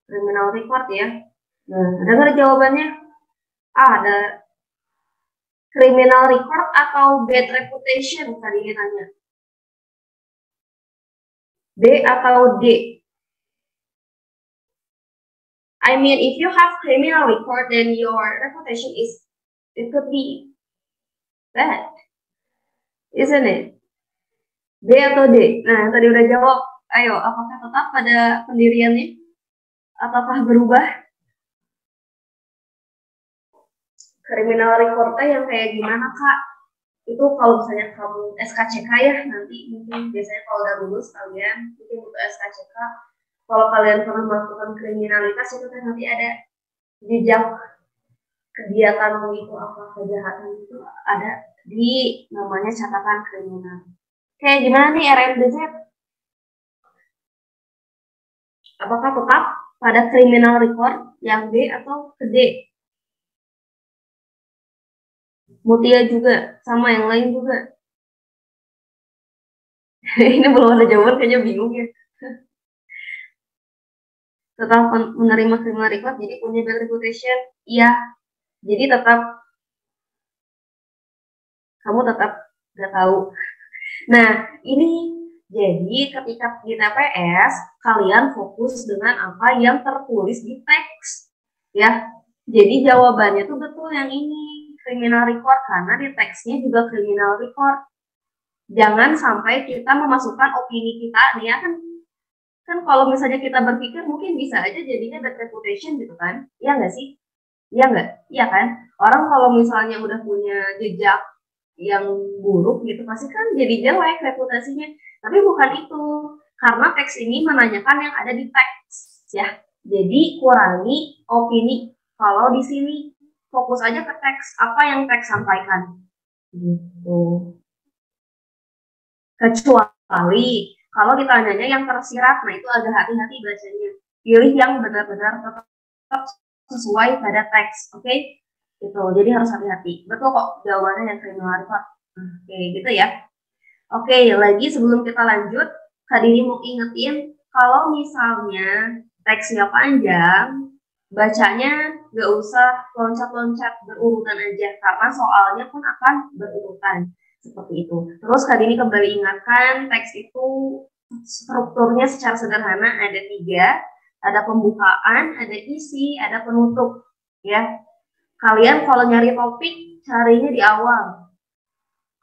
Criminal record ya. Nah, dengar jawabannya. Ada criminal record atau bad reputation tadi ditanya. B atau D? I mean, if you have criminal record, then your reputation it could be bad, isn't it? D atau D? Nah, tadi udah jawab. Ayo, apakah tetap pada pendiriannya? Ataukah berubah? Criminal recordnya yang kayak gimana, Kak? Itu kalau misalnya kamu SKCK ya, nanti mungkin biasanya kalau udah lulus kalian mungkin butuh SKCK. Kalau kalian pernah melakukan kriminalitas itu kan nanti ada jejak kegiatan itu apa kejahatan itu ada di namanya catatan kriminal. Kayak gimana nih RMDZ? Apakah tetap pada criminal record yang D atau ke D? Mutia juga sama yang lain juga. Ini belum ada jawaban, kayaknya bingung ya. Setelah menerima criminal record jadi punya bad reputation, iya. Jadi tetap kamu tetap nggak tahu. Nah, ini jadi ketika di TPS kalian fokus dengan apa yang tertulis di teks, ya. Jadi jawabannya tuh betul yang ini criminal record karena di teksnya juga criminal record. Jangan sampai kita memasukkan opini kita nih ya, kan kalau misalnya kita berpikir mungkin bisa aja jadinya bad reputation gitu kan, iya nggak sih? Iya nggak? Iya kan? Orang kalau misalnya udah punya jejak yang buruk gitu pasti kan jadi jelek reputasinya. Tapi bukan itu, karena teks ini menanyakan yang ada di teks ya. Jadi kurangi opini. Kalau di sini fokus aja ke teks, apa yang teks sampaikan gitu. Kecuali kalau ditanyanya yang tersirat, nah itu agak hati-hati bacanya. Pilih yang benar-benar tetap sesuai pada teks, oke? Gitu. Jadi harus hati-hati. Betul kok jawabannya yang criminal record. Oke, gitu ya. Oke, lagi sebelum kita lanjut, Kak Dini mau ingetin kalau misalnya teksnya panjang, bacanya nggak usah loncat-loncat berurutan aja karena soalnya pun akan berurutan seperti itu. Terus Kak Dini kembali ingatkan teks itu strukturnya secara sederhana ada 3, ada pembukaan, ada isi, ada penutup ya. Kalian kalau nyari topik carinya di awal.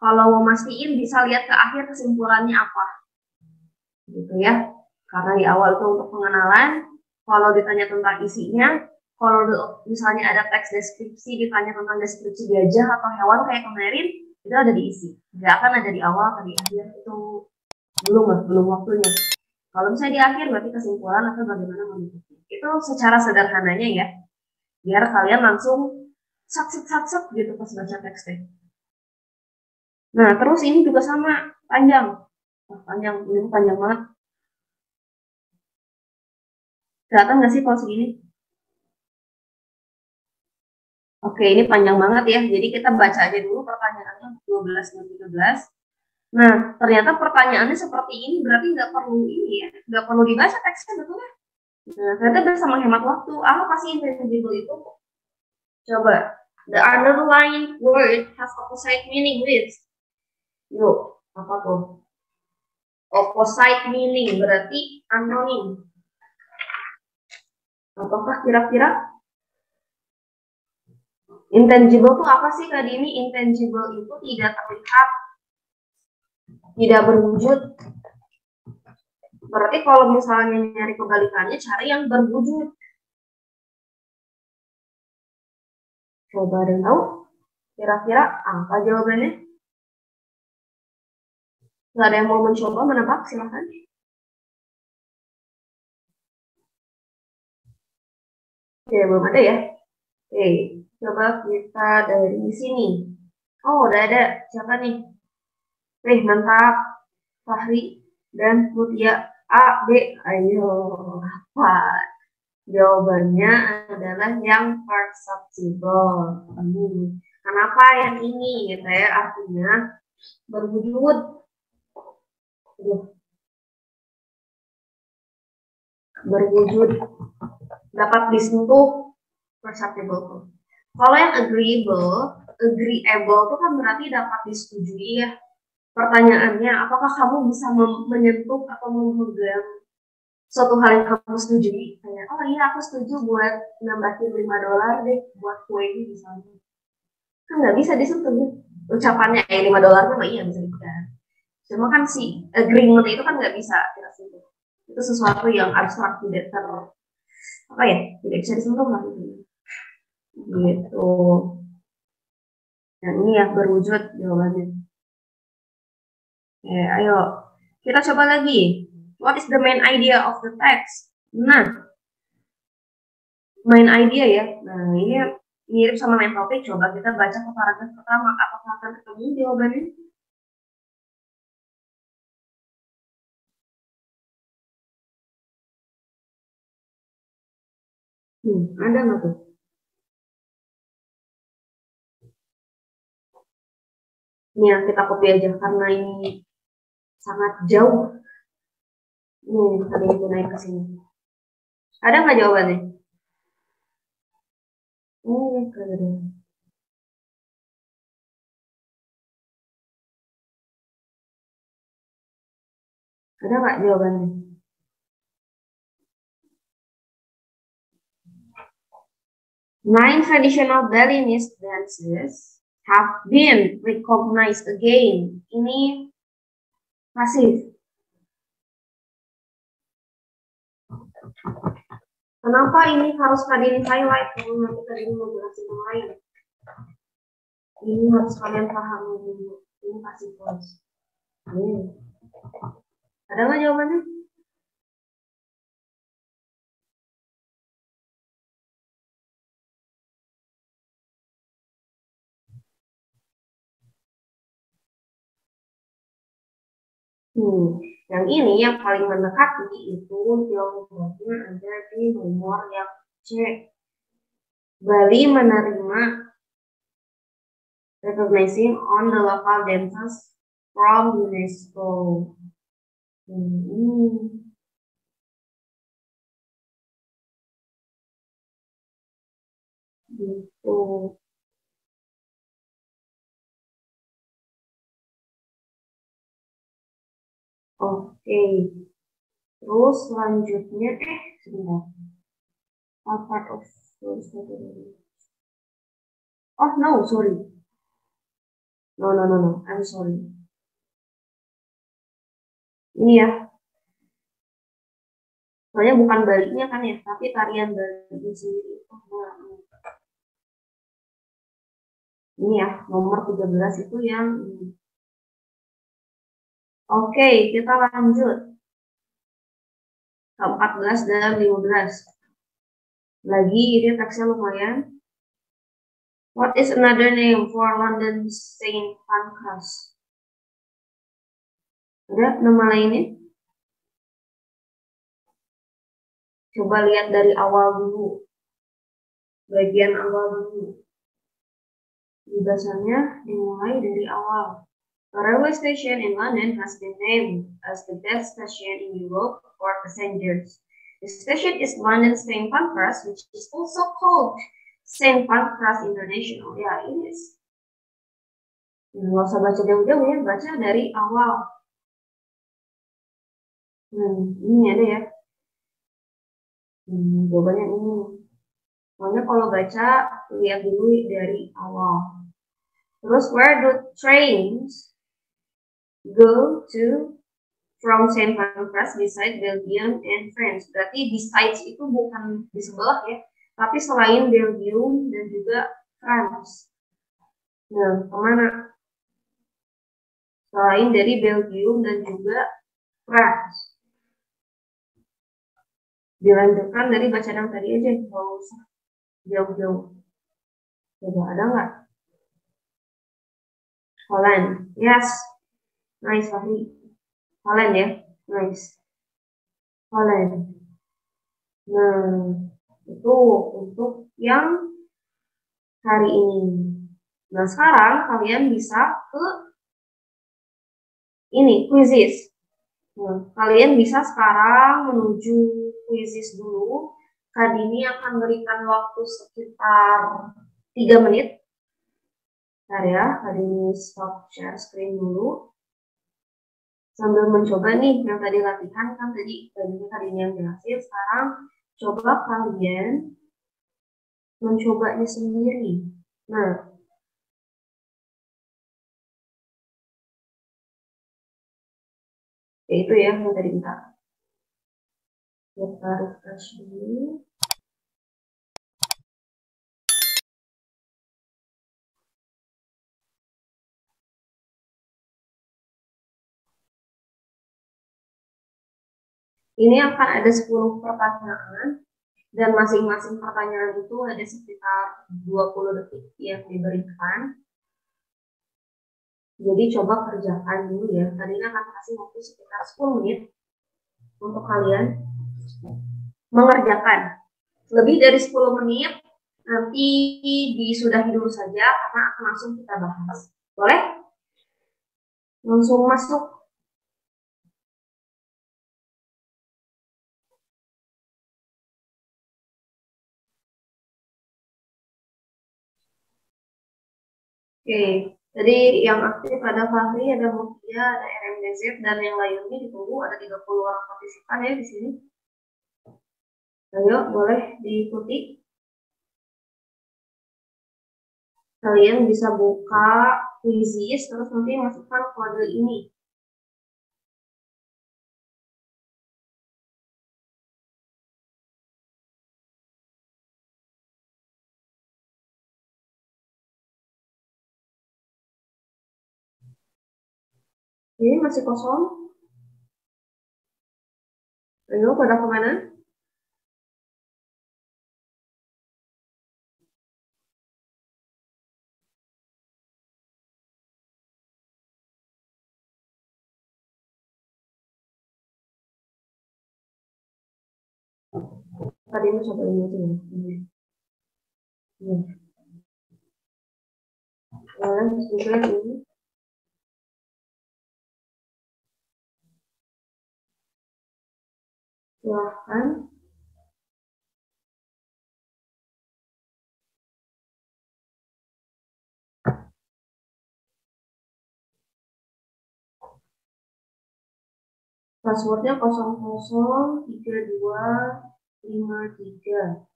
Kalau mau mastiin bisa lihat ke akhir kesimpulannya apa. Gitu ya. Karena di awal itu untuk pengenalan, kalau ditanya tentang isinya, kalau misalnya ada teks deskripsi, ditanya tentang deskripsi gajah atau hewan kayak kemarin, itu ada diisi. Nggak akan ada di awal atau di akhir, itu belum waktunya. Kalau misalnya di akhir berarti kesimpulan atau bagaimana menutupnya. Itu secara sederhananya ya, biar kalian langsung sat gitu pas baca teksnya. Nah, terus ini juga sama, panjang. Ini panjang banget. Kelihatan nggak sih kalau segini? Oke, ini panjang banget ya. Jadi kita baca aja dulu pertanyaannya 12 dan 13. Nah, ternyata pertanyaannya seperti ini berarti nggak perlu ini ya, nggak perlu dibaca teksnya betul ya? Nah, ternyata bisa menghemat waktu. Apa sih intangible itu? Coba, the underlined word has opposite meaning with. Yuk, apa tuh? Opposite meaning berarti anonim. Apakah kira-kira intangible itu apa sih Kak Dini? Intangible itu tidak terlihat, tidak berwujud. Berarti kalau misalnya nyari kebalikannya, cari yang berwujud. Coba ada yang tahu? Kira-kira apa jawabannya? Nggak ada yang mau mencoba menebak? Silahkan. Oke, belum ada ya? Oke, coba kita dari sini. Oh, udah ada. Siapa nih? Mantap. Fahri dan Mutia. A, B. Ayo, apa? Jawabannya adalah yang perceptible. Kenapa yang ini? Gitu ya, artinya berwujud. Berwujud. Dapat disentuh. Perceptible. Kalau yang agreeable itu kan berarti dapat disetujui ya. Pertanyaannya, apakah kamu bisa menyentuh atau memegang suatu hal yang kamu setujui? Kayak, oh iya aku setuju buat nambahin $5 deh buat kue ini misalnya. Kan nggak bisa disentuh. Ucapannya $5 mah iya bisa dipegang. Cuma kan si agreement itu kan nggak bisa kita sentuh. Itu sesuatu yang abstrak, tidak tidak bisa disentuh lah gitu. Gitu. Dan ini yang berwujud jawabannya. Ayo kita coba lagi. What is the main idea of the text? Nah, main idea ya. Nah, ini mirip sama main topik. Coba kita baca ke paragraf pertama. Apakah akan ketemu jawabannya? Ada nggak tuh? Ini yang kita copy aja karena ini sangat jauh. Ini ada yang naik ke sini. Ada nggak jawabannya? Keren. Ada nggak jawabannya? Nine traditional Balinese dances have been recognized again. Ini pasif. Kenapa ini harus kalian highlight kalau nanti kalian mau jelasin yang lain? Ini harus kalian pahami dulu. Ini pasif voice. Ada nggak jawabannya? Yang ini yang paling mendekati itu jawabannya ada di nomor yang C. Bali menerima recognizing on the local dances from UNESCO. Gitu. Oke. Terus selanjutnya sebentar. Part of oh no, sorry. No. I'm sorry. Ini ya. Soalnya bukan baliknya kan ya, tapi tarian baliknya sendiri. Ini ya, nomor 13 itu yang ini. Oke, kita lanjut ke 14 dan 15. Lagi ini teksnya lumayan. What is another name for London Saint Pancras? Ada nama lainnya? Coba lihat dari awal dulu. Bagian awal dulu. Biasanya dimulai dari awal. A railway station in London has been named as the best station in Europe for passengers. The station is London Saint Pancras, which is also called Saint Pancras International. Ya, ini. Nggak usah baca jauh-jauh ya, baca dari awal. Ini ada ya. Jawabannya ini. Soalnya kalau baca, lihat dulu dari awal. Terus, where do trains go to from Saint Pancras beside Belgium and France? Berarti besides itu bukan di sebelah ya, tapi selain Belgium dan juga France. Nah, kemana? Selain dari Belgium dan juga France. Dilanjutkan dari bacaan yang tadi aja, nggak usah jauh-jauh. Coba ada nggak? Holland. Yes. Nice, Fahri. Holland ya. Nice. Holland. Nah, itu untuk yang hari ini. Nah, sekarang kalian bisa ke ini, quizzes. Nah, kalian bisa sekarang menuju quizzes dulu. Kak Dini akan berikan waktu sekitar 3 menit. Bentar ya, Kak Dini stop share screen dulu. Sambil mencoba nih, yang tadi latihan kan tadi yang jelasin. Sekarang coba kalian mencobanya sendiri. Nah, itu ya yang tadi kita refresh dulu. Ini akan ada 10 pertanyaan dan masing-masing pertanyaan itu ada sekitar 20 detik yang diberikan. Jadi coba kerjakan dulu ya. Tadinya akan kasih waktu sekitar 10 menit untuk kalian mengerjakan. Lebih dari 10 menit nanti disudahi dulu saja karena akan langsung kita bahas. Boleh? Langsung masuk. Oke, jadi yang aktif ada Fahri, ada Mutia, ada RMDZ, dan yang lainnya ditunggu ada 30 orang partisipan ya di sini. Ayo, boleh diikuti. Kalian bisa buka quizzes, terus nanti masukkan kode ini. Ini masih kosong. Ayo, pada kemana? Tadi ini coba ini aja ya. Boleh juga ini. Silahkan. Passwordnya 003253.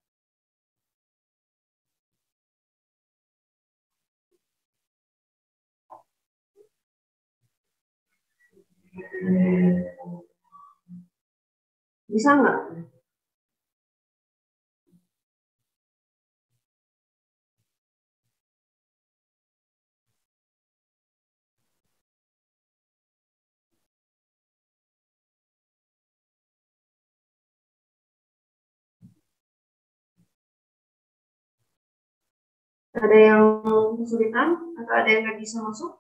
Bisa nggak? Ada yang kesulitan atau ada yang nggak bisa masuk?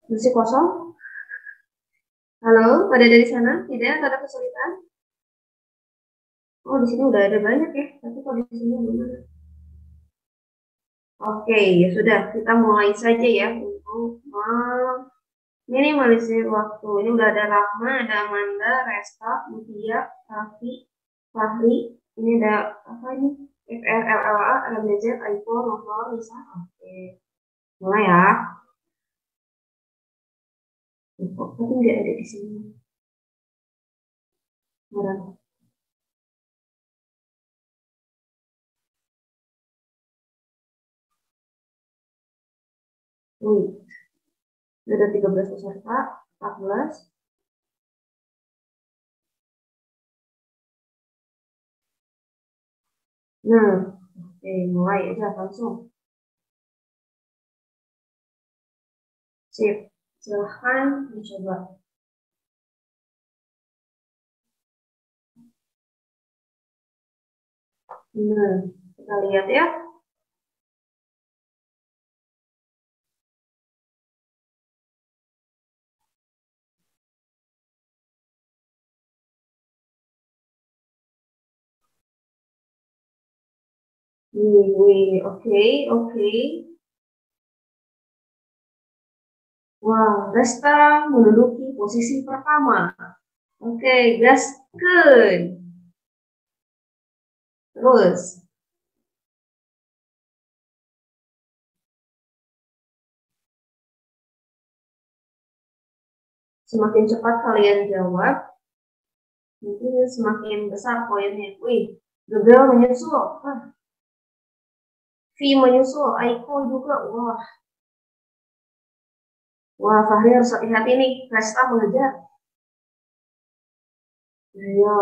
Masih kosong? Halo, pada dari sana? Tidak, ada kesulitan? Oh, di sini udah ada banyak ya, tapi kalau di sini belum ada. Oke, ya sudah, kita mulai saja ya untuk minimalisir waktu. Ini udah ada Rahma, ada Amanda, Resta, Mutia, Raffi, Fahri. Ini ada apa ini? FR, LLA, RMDZ, Aiko, Novel, Nisa. Oke, mulai ya. Kok tapi nggak ada di sini. Benar. Wih, udah ada 13 peserta, 14. Nah, oke, mulai aja langsung. Sip, silahkan dicoba. Nah, kita lihat ya. Wih, wih, oke, oke. Wah, Resta menduduki posisi pertama. Oke, gaskeun. Terus, semakin cepat kalian jawab, mungkin semakin besar poinnya. Wih, Gabriel menyusul. V menyusul. Aiko juga. Wah, wah, Fahri harus hati-hati nih. Resta mengejar. Iya,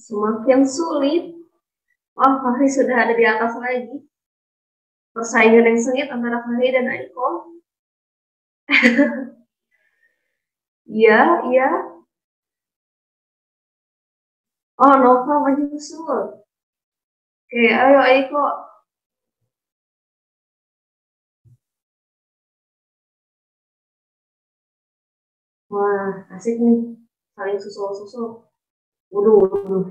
semakin sulit. Wah, Fahri sudah ada di atas lagi. Persaingan yang sengit antara Fahri dan Aiko. Iya, iya. Oh, Nova menyusul. Oke, ayo Aiko. Wah, asik nih. Saling susul-susul. Waduh, waduh.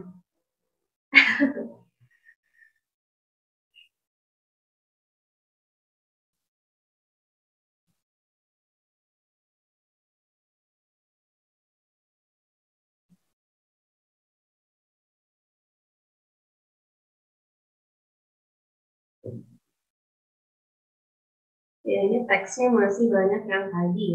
Ya, ini teksnya masih banyak yang tadi.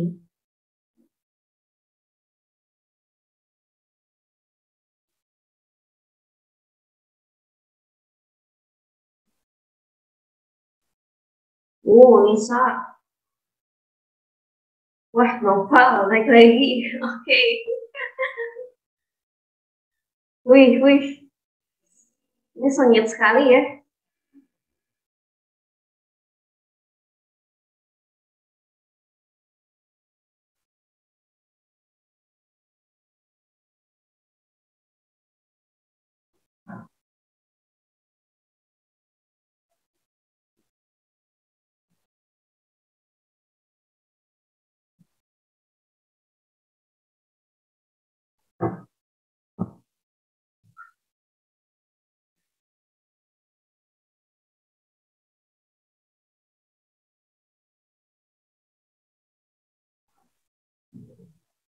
Nisa. Wah, Nopal, naik lagi. Oke. Wih, wih. Ini sengit sekali ya.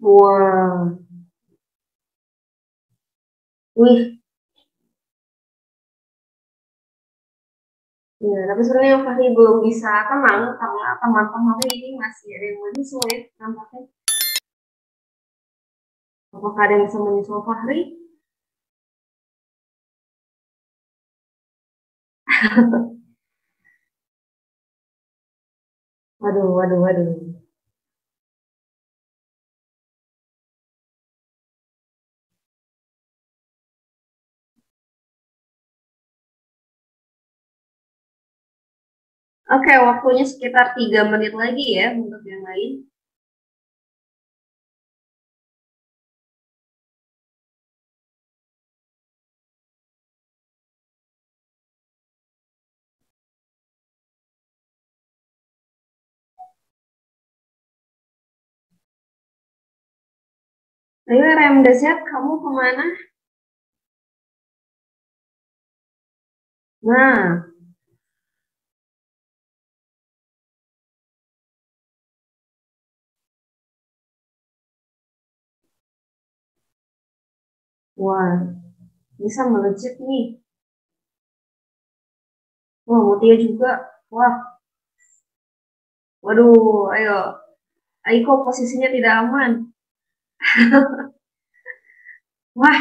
Wah, wih, ya, tapi sebenarnya Fahri belum bisa tenang karena teman-teman ini masih ada yang menyusul ya, nampaknya. Apakah ada yang bisa menyusul Fahri? Waduh, waduh, waduh. Oke, waktunya sekitar 3 menit lagi ya untuk yang lain. Ayo RMDZ, kamu kemana? Nah, wah, bisa melejit nih. Wah, Mutia juga. Wah, waduh, ayo. Aiko posisinya tidak aman. Wah,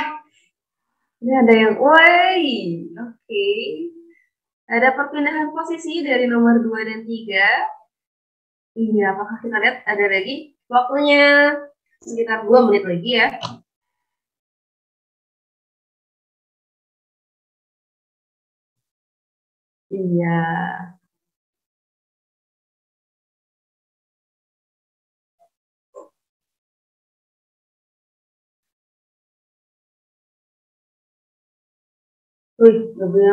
ini ada yang, woi, oke. Ada perpindahan posisi dari nomor 2 dan 3. Iya, apakah kita lihat ada lagi? Waktunya sekitar 2 menit lagi ya. Iya. Wih, lebih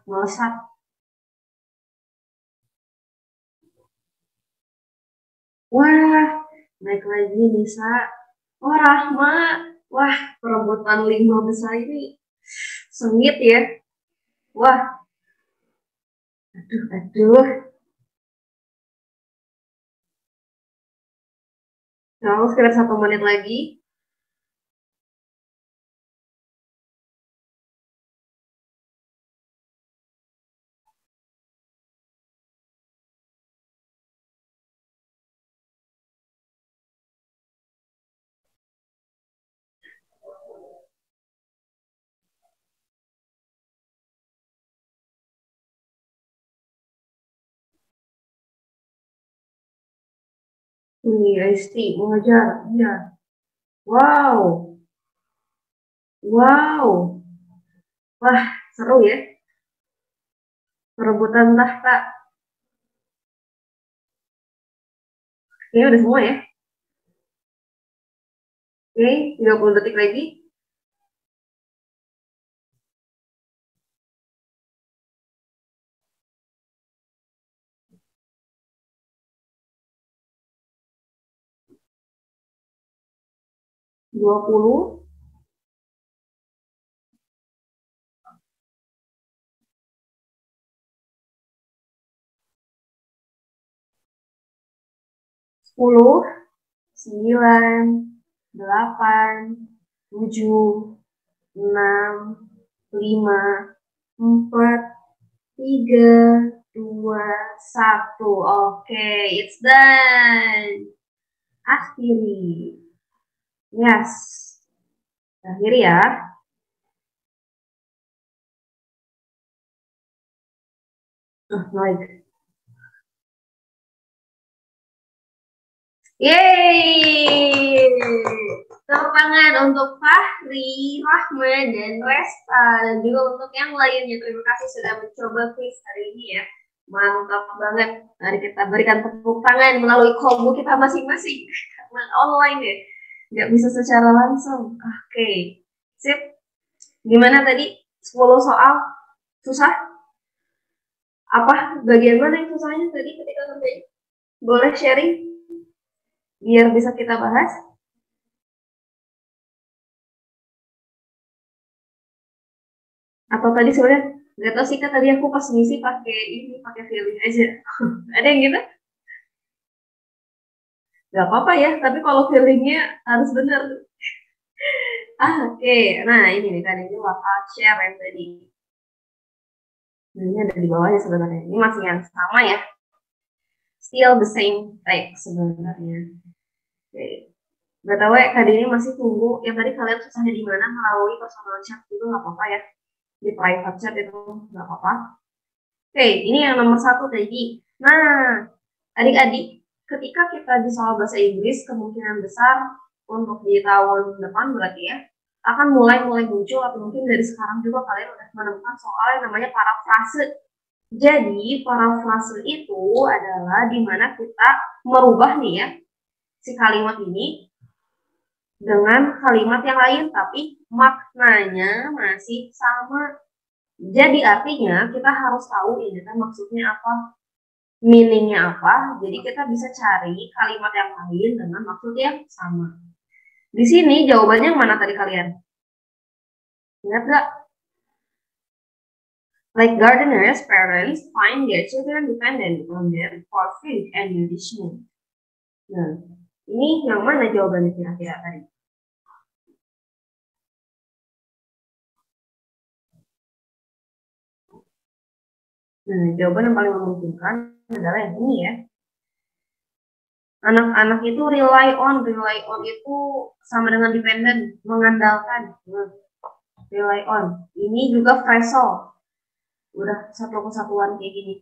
melesat. Wah, naik lagi Nisa. Oh, Rahma. Wah, perebutan 5 besar ini sengit ya. Wah, aduh, aduh. Nah, sekitar 1 menit lagi. 'Ini Resti mengejar. Iya. Wow. Wow. Wah, seru ya. Perebutan tahta. Kayaknya udah semua ya. Oke, 30 detik lagi. 20, 10, 9, 8, 7, 6, 5, 4, 3, 2, 1. Oke, it's done. Akhiri. Yes. Akhiri ya. Baik. Yeay! Tepuk tangan untuk Fahri, Rahman, dan Resta, dan juga untuk yang lainnya. Terima kasih sudah mencoba quiz hari ini ya. Mantap banget. Mari kita berikan tepuk tangan melalui kombo kita masing-masing. Karena online ya. Nggak bisa secara langsung. Oke. Sip. Gimana tadi? 10 soal. Susah? Apa? Bagian mana yang susahnya tadi ketika kerjain? Boleh sharing? Biar bisa kita bahas. Atau tadi sebenarnya nggak tahu sih kan tadi aku pas ngisi pakai ini pakai feeling aja. Ada yang gitu? Gak apa-apa ya, tapi kalau feelingnya harus bener. Oke. Nah ini nih kan ini bakal share yang tadi. Nah, ini ada di bawahnya sebenarnya. Ini masih yang sama ya. Still the same text sebenarnya. Oke. BTW, kali ini masih tunggu. Yang tadi kalian susahnya di mana melalui personal chat itu nggak apa-apa ya. Di private chat itu nggak apa-apa. Oke, ini yang nomor satu tadi. Nah, adik-adik, ketika kita di soal bahasa Inggris, kemungkinan besar untuk di tahun depan berarti ya, akan mulai muncul atau mungkin dari sekarang juga kalian udah menemukan soal yang namanya parafrase. Jadi, parafrase itu adalah di mana kita merubah nih ya, si kalimat ini dengan kalimat yang lain, tapi maknanya masih sama. Jadi artinya kita harus tahu ini kan maksudnya apa, meaningnya apa. Jadi kita bisa cari kalimat yang lain dengan maksud yang sama. Di sini jawabannya yang mana tadi kalian? Ingat gak? Like gardeners, parents find their children dependent on them for food and nourishment. Nah, ini yang mana jawabannya kira-kira tadi? Nah, jawaban yang paling memungkinkan adalah yang ini ya. Anak-anak itu rely on itu sama dengan dependent, mengandalkan. Rely on. Ini juga phrasal. Udah satu kesatuan kayak gini.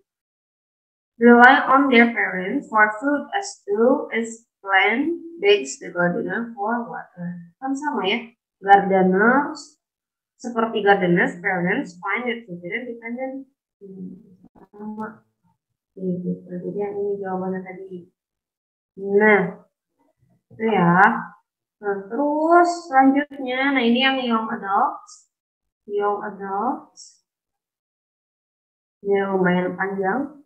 Rely on their parents for food as though as plant begs the gardener for water. Kan sama ya. Gardeners, seperti gardeners, parents find their children dependent. Sama. Gitu. Jadi yang ini jawabannya tadi. Nah, itu ya. Nah, terus selanjutnya, nah ini yang young adults. Young adults. Ini lumayan panjang.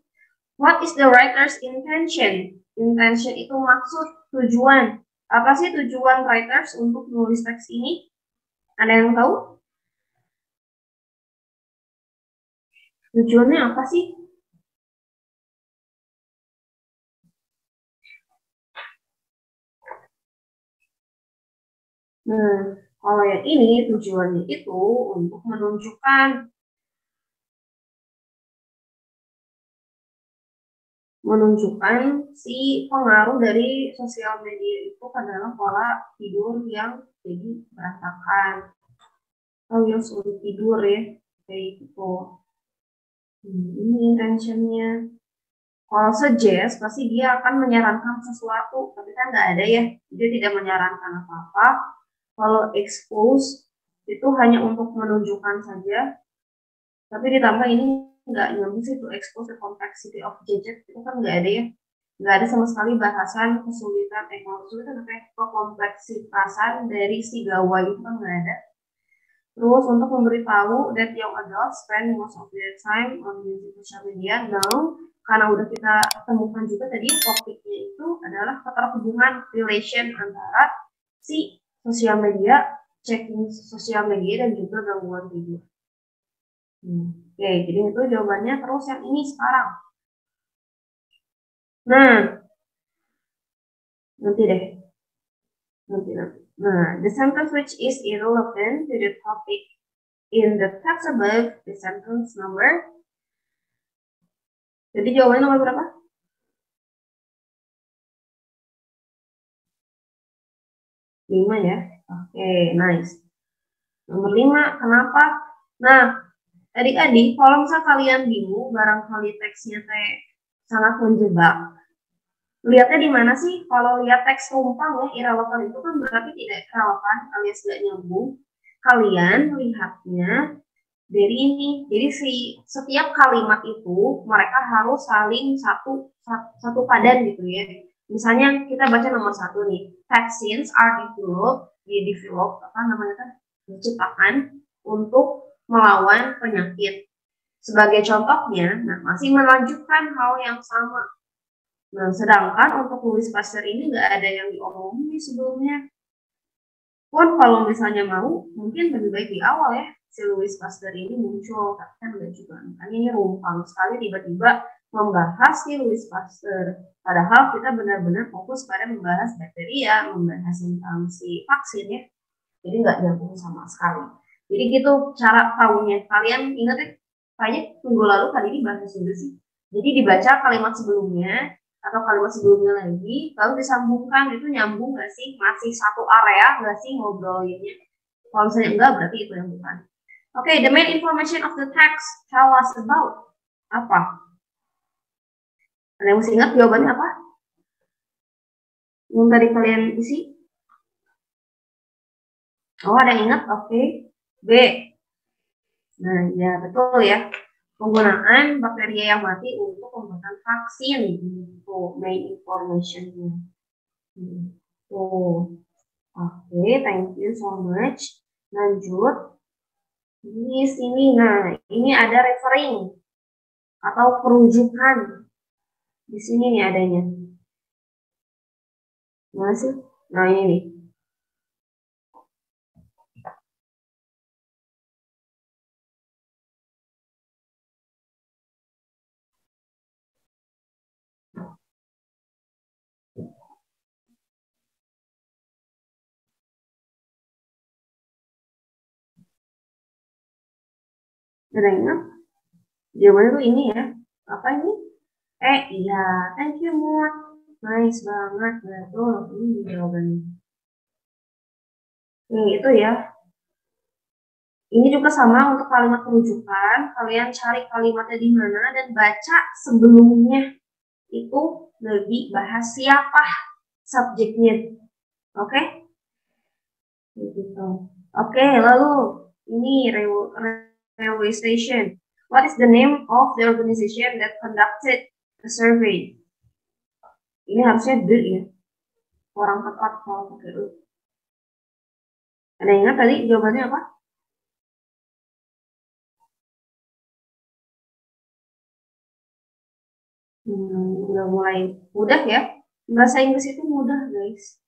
What is the writer's intention? Intention itu maksud, tujuan. Apa sih tujuan writers untuk menulis teks ini? Ada yang tahu? Tujuannya apa sih? Nah, kalau yang ini tujuannya itu untuk menunjukkan si pengaruh dari sosial media itu ke dalam pola tidur yang jadi berantakan atau yang sulit tidur ya kayak gitu. Ini intentionnya. Kalau suggest pasti dia akan menyarankan sesuatu, tapi kan nggak ada ya, dia tidak menyarankan apa-apa. Kalau expose itu hanya untuk menunjukkan saja, tapi ditambah ini nggak nyambung sih to expose the complexity of gadget itu kan nggak ada ya, nggak ada sama sekali bahasan kesulitan kesulitan apa ya, kompleksitasan dari si gawai itu kan nggak ada. Terus untuk memberitahu that young adults spend most of their time on using social media now, karena udah kita temukan juga tadi topiknya itu adalah keterhubungan relation antara si sosial media, checking sosial media dan juga gangguan tidur. Oke, jadi itu jawabannya. Terus yang ini sekarang. Nah, nanti deh. Nanti. Nah, the sentence which is irrelevant to the topic in the text above, the sentence number. Jadi jawabannya nomor berapa? 5 ya. Oke, nice. Nomor 5, kenapa? Nah, adik-adik, kalau misalnya kalian bingung, barangkali teksnya sangat menjebak, lihatnya di mana sih? Kalau lihat teks rumpang ya, irrelevant itu kan berarti tidak relevan alias tidak nyambung. Kalian lihatnya dari ini. Jadi setiap kalimat itu mereka harus saling satu padan gitu ya. Misalnya kita baca nomor 1 nih, vaccines are developed apa namanya kan, diciptakan untuk melawan penyakit. Sebagai contohnya, nah masih melanjutkan hal yang sama. Nah, sedangkan untuk Louis Pasteur ini nggak ada yang diomongin sebelumnya. Pun kalau misalnya mau, mungkin lebih baik di awal ya si Louis Pasteur ini muncul, tapi kan nggak juga. Makanya ini rumpang sekali tiba-tiba membahas si Louis Pasteur. Padahal kita benar-benar fokus pada membahas bakteria, membahas tentang si vaksin ya. Jadi nggak nyambung sama sekali. Jadi gitu cara tahunya. Kalian ingat ya, kayaknya minggu lalu kali ini bahas juga sih. Jadi dibaca kalimat sebelumnya atau kalimat sebelumnya lagi, lalu disambungkan, itu nyambung nggak sih? Masih satu area nggak sih ngobrolinnya? Kalau misalnya enggak, berarti itu yang bukan. Oke, the main information of the text tell us about apa? Ada yang masih ingat jawabannya apa? Yang tadi kalian isi? Oh, ada yang ingat? Oke. B. Nah, ya betul ya. Penggunaan bakteria yang mati untuk pembuatan vaksin itu main information-nya. Oke, thank you so much. Lanjut. Di sini, nah ini ada referring atau perujukan. Di sini nih adanya. Mana sih? Nah ini nih. Ada yang ingat? Jawabannya tuh ini ya. Apa ini? Iya. Thank you, Mut. Nice banget. Betul. Ini jawabannya. Itu ya. Ini juga sama untuk kalimat perujukan. Kalian cari kalimatnya di mana dan baca sebelumnya. Itu lebih bahas siapa subjeknya. Oke? Gitu. Oke, lalu ini railway station. What is the name of the organization that conducted the survey? Ini harusnya the ya. Orang tepat kalau pakai the. Ada yang ingat tadi jawabannya apa? Udah mulai mudah ya. Bahasa Inggris itu mudah, guys.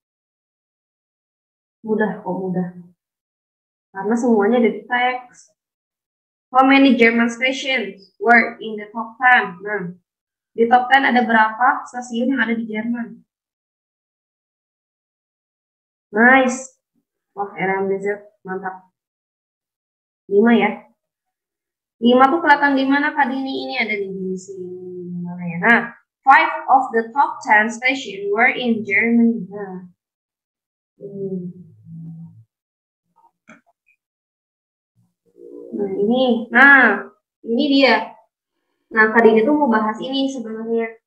Mudah kok, mudah. Karena semuanya ada di teks. How many German stations were in the top 10? Nah, di top 10 ada berapa stasiun yang ada di Jerman? Nice. Wah, RMDZ mantap. 5 ya. 5 tuh kelihatan di mana tadi ini ada di sini mana ya. Nah, 5 of the top 10 stations were in Germany. Nah, ini dia. Nah, tadi itu mau bahas ini sebenarnya.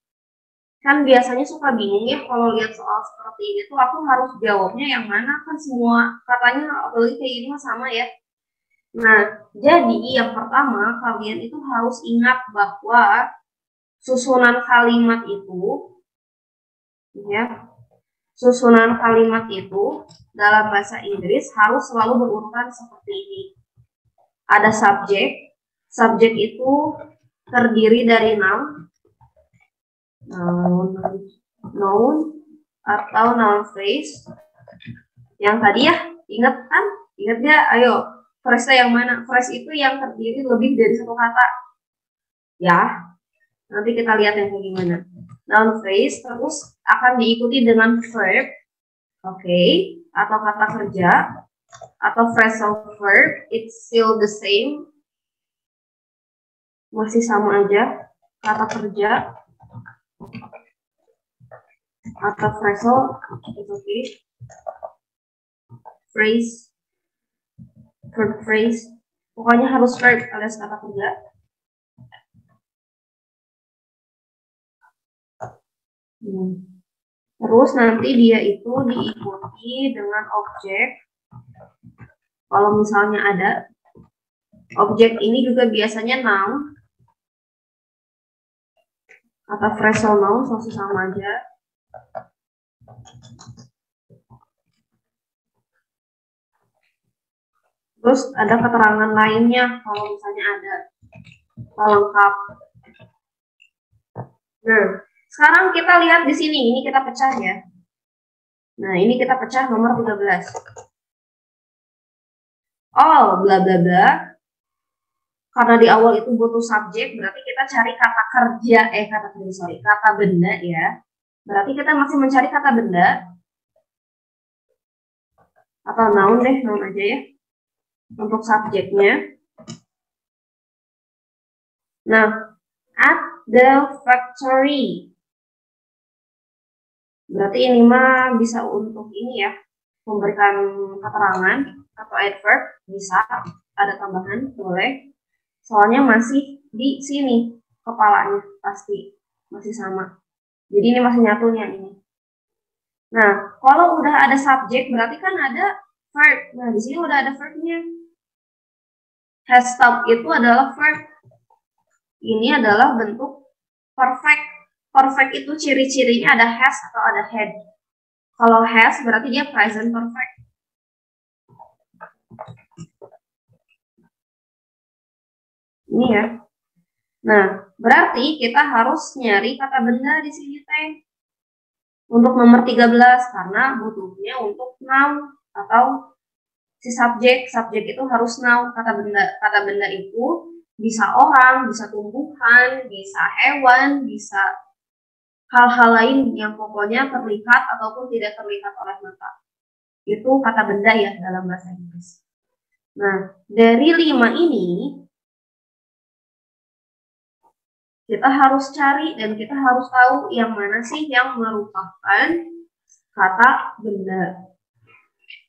Kan biasanya suka bingung ya kalau lihat soal seperti ini tuh aku harus jawabnya yang mana, kan semua katanya apalagi kayak gini mah sama ya. Nah, jadi yang pertama kalian itu harus ingat bahwa susunan kalimat itu ya, susunan kalimat itu dalam bahasa Inggris harus selalu berurutan seperti ini. Ada subjek, subjek itu terdiri dari noun atau noun phrase. Yang tadi ya, ingat kan? Ingat ya? Ayo, phrase yang mana? Phrase itu yang terdiri lebih dari satu kata. Ya, nanti kita lihat yang kayak gimana. Noun phrase terus akan diikuti dengan verb, oke, atau kata kerja, atau phrasal verb, it's still the same, masih sama aja, kata kerja, atau phrasal, it's okay, phrase, verb phrase, pokoknya harus verb alias kata kerja. Terus nanti dia itu diikuti dengan objek. Kalau misalnya ada objek ini juga biasanya noun atau phrasal noun, masih sama aja. Terus ada keterangan lainnya kalau misalnya ada pelengkap. Nah, sekarang kita lihat di sini, ini kita pecah ya. Nah, ini kita pecah nomor 13. All bla bla bla karena di awal itu butuh subjek, berarti kita cari kata kerja, kata benda ya. Berarti kita masih mencari kata benda, atau noun deh, noun aja ya, untuk subjeknya. Nah, at the factory. Berarti ini mah bisa untuk ini ya, memberikan keterangan atau adverb, bisa ada tambahan, boleh. Soalnya masih di sini kepalanya pasti masih sama. Jadi ini masih nyatunya ini. Nah, kalau udah ada subjek berarti kan ada verb. Nah, di sini udah ada verbnya. Has stopped itu adalah verb. Ini adalah bentuk perfect. Perfect itu ciri-cirinya ada has atau ada had. Kalau has berarti dia present perfect. Ini ya. Nah, berarti kita harus nyari kata benda di sini teh. Untuk nomor 13 karena butuhnya untuk noun atau si subjek. Subjek itu harus noun, kata benda. Kata benda itu bisa orang, bisa tumbuhan, bisa hewan, bisa hal-hal lain yang pokoknya terlihat ataupun tidak terlihat oleh mata. Itu kata benda ya dalam bahasa Inggris. Nah, dari 5 ini kita harus cari dan kita harus tahu yang mana sih yang merupakan kata benda.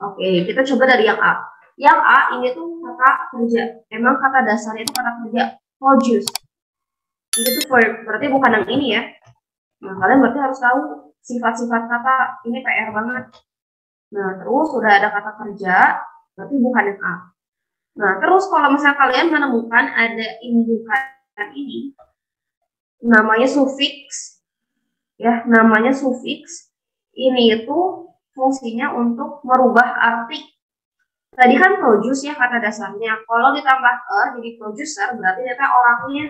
Oke, kita coba dari yang A. Yang A ini tuh kata kerja. Emang kata dasarnya itu kata kerja. Produce. Ini tuh verb. Berarti bukan yang ini ya. Nah, kalian berarti harus tahu sifat-sifat kata. Ini PR banget. Nah, terus udah ada kata kerja. Berarti bukan yang A. Nah, terus kalau misalnya kalian menemukan ada indukan ini, namanya sufiks. Ya, namanya sufiks. Ini itu fungsinya untuk merubah arti. Tadi kan produce ya kata dasarnya. Kalau ditambah jadi producer berarti ternyata orangnya.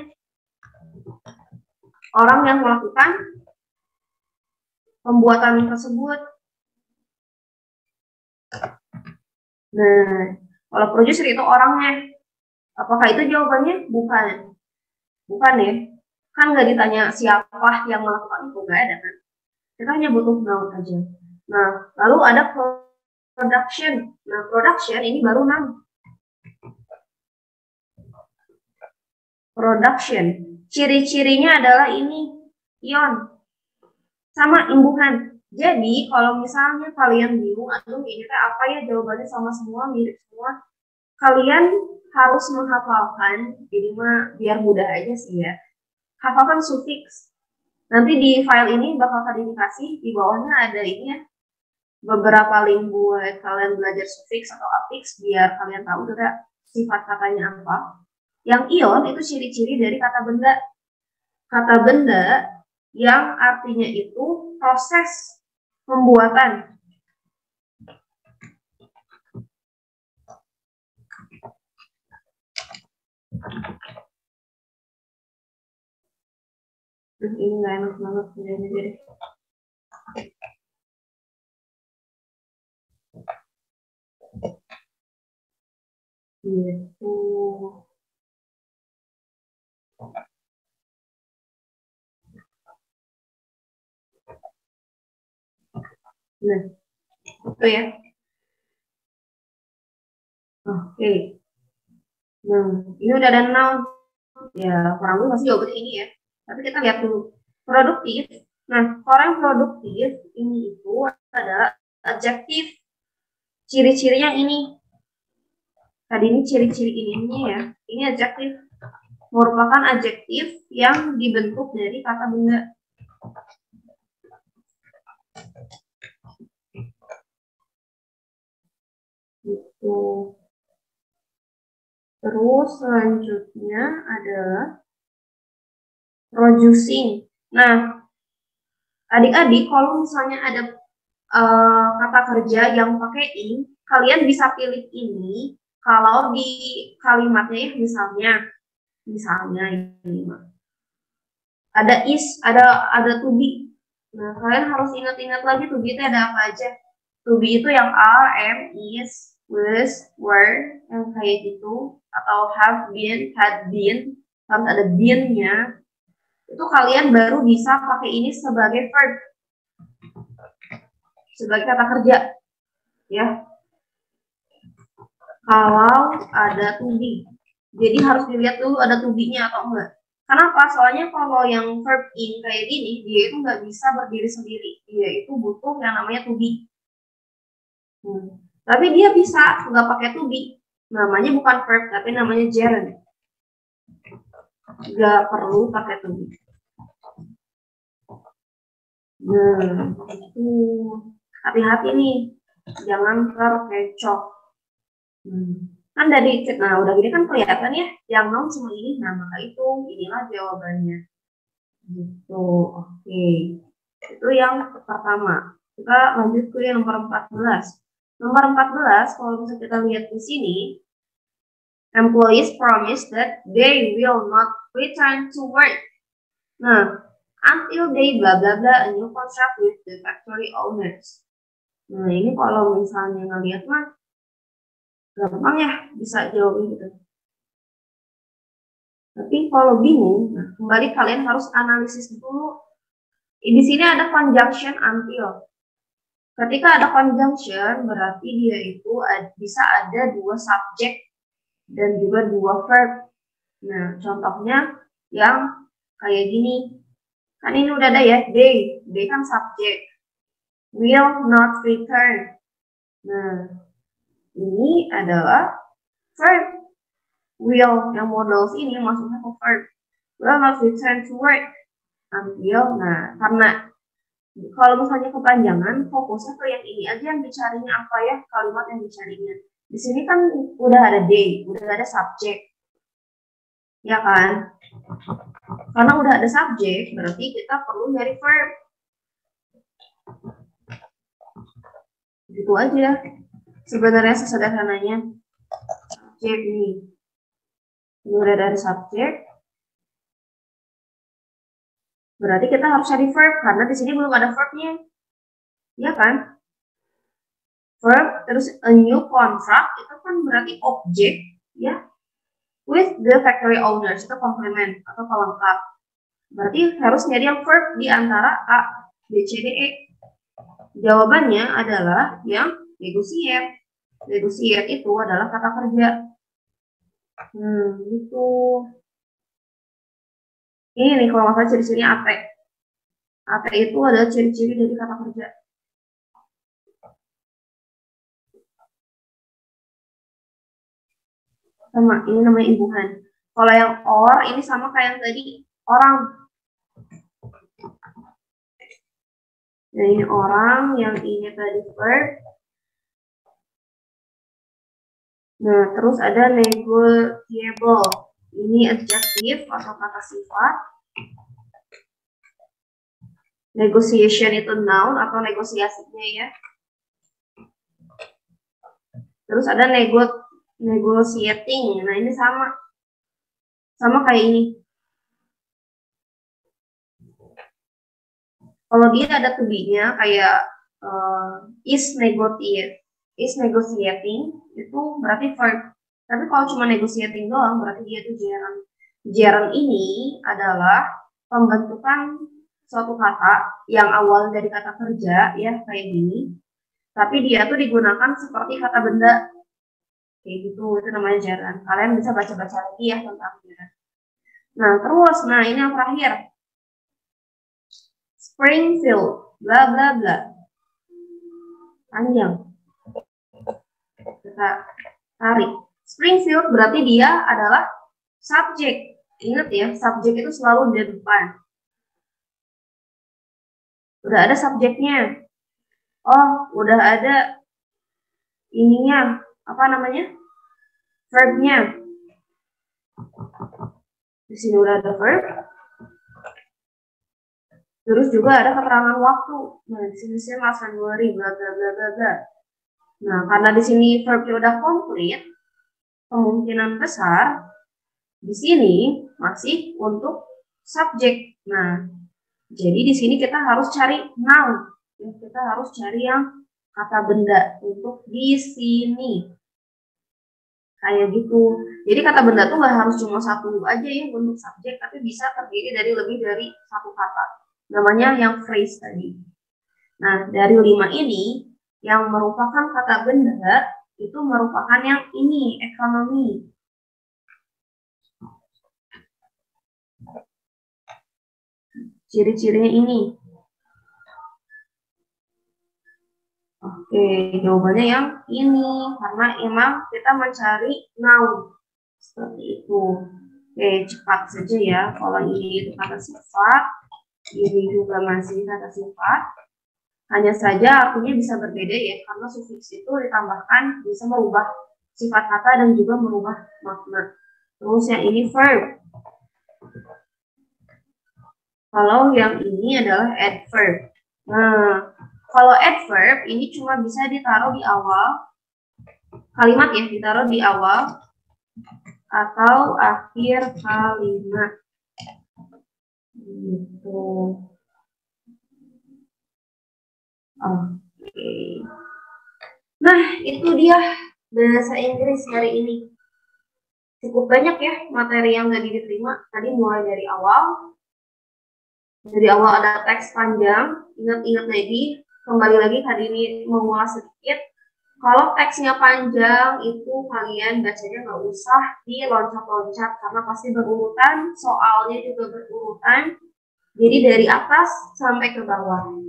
Orang yang melakukan pembuatan tersebut. Nah, kalau producer itu orangnya. Apakah itu jawabannya? Bukan. Bukan ya. Kan nggak ditanya siapa yang melakukan itu. Nggak ada kan. Kita hanya butuh noun aja. Nah, lalu ada production. Nah, production ini baru noun. Production. Ciri-cirinya adalah ini, ion. Sama imbuhan. Jadi, kalau misalnya kalian bingung, aduh ini apa ya jawabannya sama semua, mirip semua, kalian harus menghafalkan, jadi mah biar mudah aja sih ya. Hafalkan sufiks. Nanti di file ini bakal kalian kasih, di bawahnya ada ini ya, beberapa link buat kalian belajar sufiks atau afiks, biar kalian tahu juga sifat katanya apa. Yang ion itu ciri-ciri dari kata benda. Kata benda yang artinya itu proses pembuatan. Ini nggak enak banget jadi. Gitu. Nah, itu ya. Oke. Nah, ini udah ada noun. Ya, kurang lebih masih jawabannya ini ya. Tapi kita lihat dulu. Produktif. Nah, orang produktif ini itu adalah adjektif. Ciri-cirinya ini. Tadi ini ciri-ciri ini ya. Ini adjektif. Merupakan adjektif yang dibentuk dari kata benda. Gitu. Terus selanjutnya adalah producing. Nah, adik-adik kalau misalnya ada kata kerja yang pakai ing, kalian bisa pilih ini kalau di kalimatnya misalnya ini ada is, ada to be. Nah, kalian harus ingat-ingat lagi to be itu ada apa aja. To be itu yang are, am, is, was, were, yang kayak gitu, atau have been, had been, harus ada been-nya, itu kalian baru bisa pakai ini sebagai verb, sebagai kata kerja, ya. Kalau ada to be, jadi harus dilihat dulu ada to be-nya atau enggak. Kenapa? Soalnya kalau yang verb in kayak gini, dia itu nggak bisa berdiri sendiri, dia itu butuh yang namanya to be. Tapi dia bisa nggak pakai to be, namanya bukan verb tapi namanya gerund, nggak perlu pakai to be. Nah, itu hati-hati nih, jangan terkecoh. Kan dari, nah udah gini kan kelihatan ya, yang noun cuma ini, nah maka itu inilah jawabannya. Gitu, oke. Itu yang pertama. Kita lanjut ke yang nomor 14. Nomor 14, kalau bisa kita lihat di sini, employees promise that they will not return to work. Nah, until they bla bla bla a new contract with the factory owners. Nah, ini kalau misalnya ngelihat mah gampang ya bisa jawab gitu. Tapi kalau bingung, nah, kembali kalian harus analisis dulu. Di sini ada conjunction until. Ketika ada conjunction, berarti dia itu bisa ada dua subjek dan juga dua verb. Nah, contohnya yang kayak gini. Kan ini udah ada ya, they kan subjek. Will not return. Nah, ini adalah verb. Will yang modal ini maksudnya ke verb. Will not return to work until. Nah, karena kalau misalnya kepanjangan, fokusnya ke yang ini aja yang dicarinya apa ya, kalimat yang dicarinya. Di sini kan udah ada they, udah ada subjek. Ya kan? Karena udah ada subjek, berarti kita perlu nyari verb. Gitu aja. Sebenarnya sesederhananya. Subjek nih. Udah ada subjek. Berarti kita harus cari verb, karena di sini belum ada verbnya. Ya kan? Verb, terus a new contract, itu kan berarti objek, ya. With the factory owners, itu komplement atau pelengkap. Berarti harus nyari yang verb di antara A, B, C, D, E. Jawabannya adalah yang negotiate. Negotiate itu adalah kata kerja. Gitu. Ini nih kalau nggak salah ciri-cirinya AT. AT itu adalah ciri-ciri dari kata kerja. Sama, ini namanya imbuhan. Kalau yang or, ini sama kayak yang tadi, orang. Nah, ini orang, yang ini tadi verb. Nah, terus ada negotiable. Ini adjective atau kata sifat. Negotiation itu noun atau negosiasinya ya. Terus ada negotiating. Nah, ini sama. Sama kayak ini. Kalau dia ada to be-nya kayak is negotiating, itu berarti verb. Tapi kalau cuma negotiating doang, berarti dia itu gerund. Gerund ini adalah pembentukan suatu kata yang awal dari kata kerja, ya kayak gini. Tapi dia tuh digunakan seperti kata benda. Kayak gitu, itu namanya gerund. Kalian bisa baca-baca lagi ya tentang gerund. Nah, terus, nah ini yang terakhir. Springfield, bla bla bla. Panjang. Kita tarik. Springfield berarti dia adalah subjek. Ingat ya, subjek itu selalu di depan. Udah ada subjeknya. Oh, udah ada ininya, apa namanya? Verbnya. Di sini udah ada verb. Terus juga ada keterangan waktu. Nah, di sini saya Mas Februari, bla bla bla bla bla. Nah, karena di sini verbnya udah komplit, kemungkinan besar di sini masih untuk subjek. Nah, jadi di sini kita harus cari noun. Kita harus cari yang kata benda untuk di sini. Kayak gitu. Jadi kata benda tuh nggak harus cuma satu aja ya untuk subjek, tapi bisa terdiri dari lebih dari satu kata. Namanya yang phrase tadi. Nah, dari 5 ini, yang merupakan kata benda, itu merupakan yang ini, ekonomi. Ciri-cirinya ini. Oke, jawabannya yang ini. Karena emang kita mencari noun. Seperti itu. Oke, cepat saja ya. Kalau ini itu kata sifat, ini juga masih kata sifat. Hanya saja artinya bisa berbeda ya, karena sufiks itu ditambahkan bisa merubah sifat kata dan juga merubah makna. Terus yang ini verb. Kalau yang ini adalah adverb. Nah, kalau adverb ini cuma bisa ditaruh di awal kalimat ya, ditaruh di awal atau akhir kalimat. Gitu. Oke. Nah, itu dia bahasa Inggris hari ini. Cukup banyak ya materi yang tadi diterima. Tadi mulai dari awal. Dari awal ada teks panjang. Ingat-ingat lagi. Kembali lagi hari ini mengulas sedikit. Kalau teksnya panjang itu kalian bacanya nggak usah diloncat-loncat karena pasti berurutan. Soalnya juga berurutan. Jadi dari atas sampai ke bawah.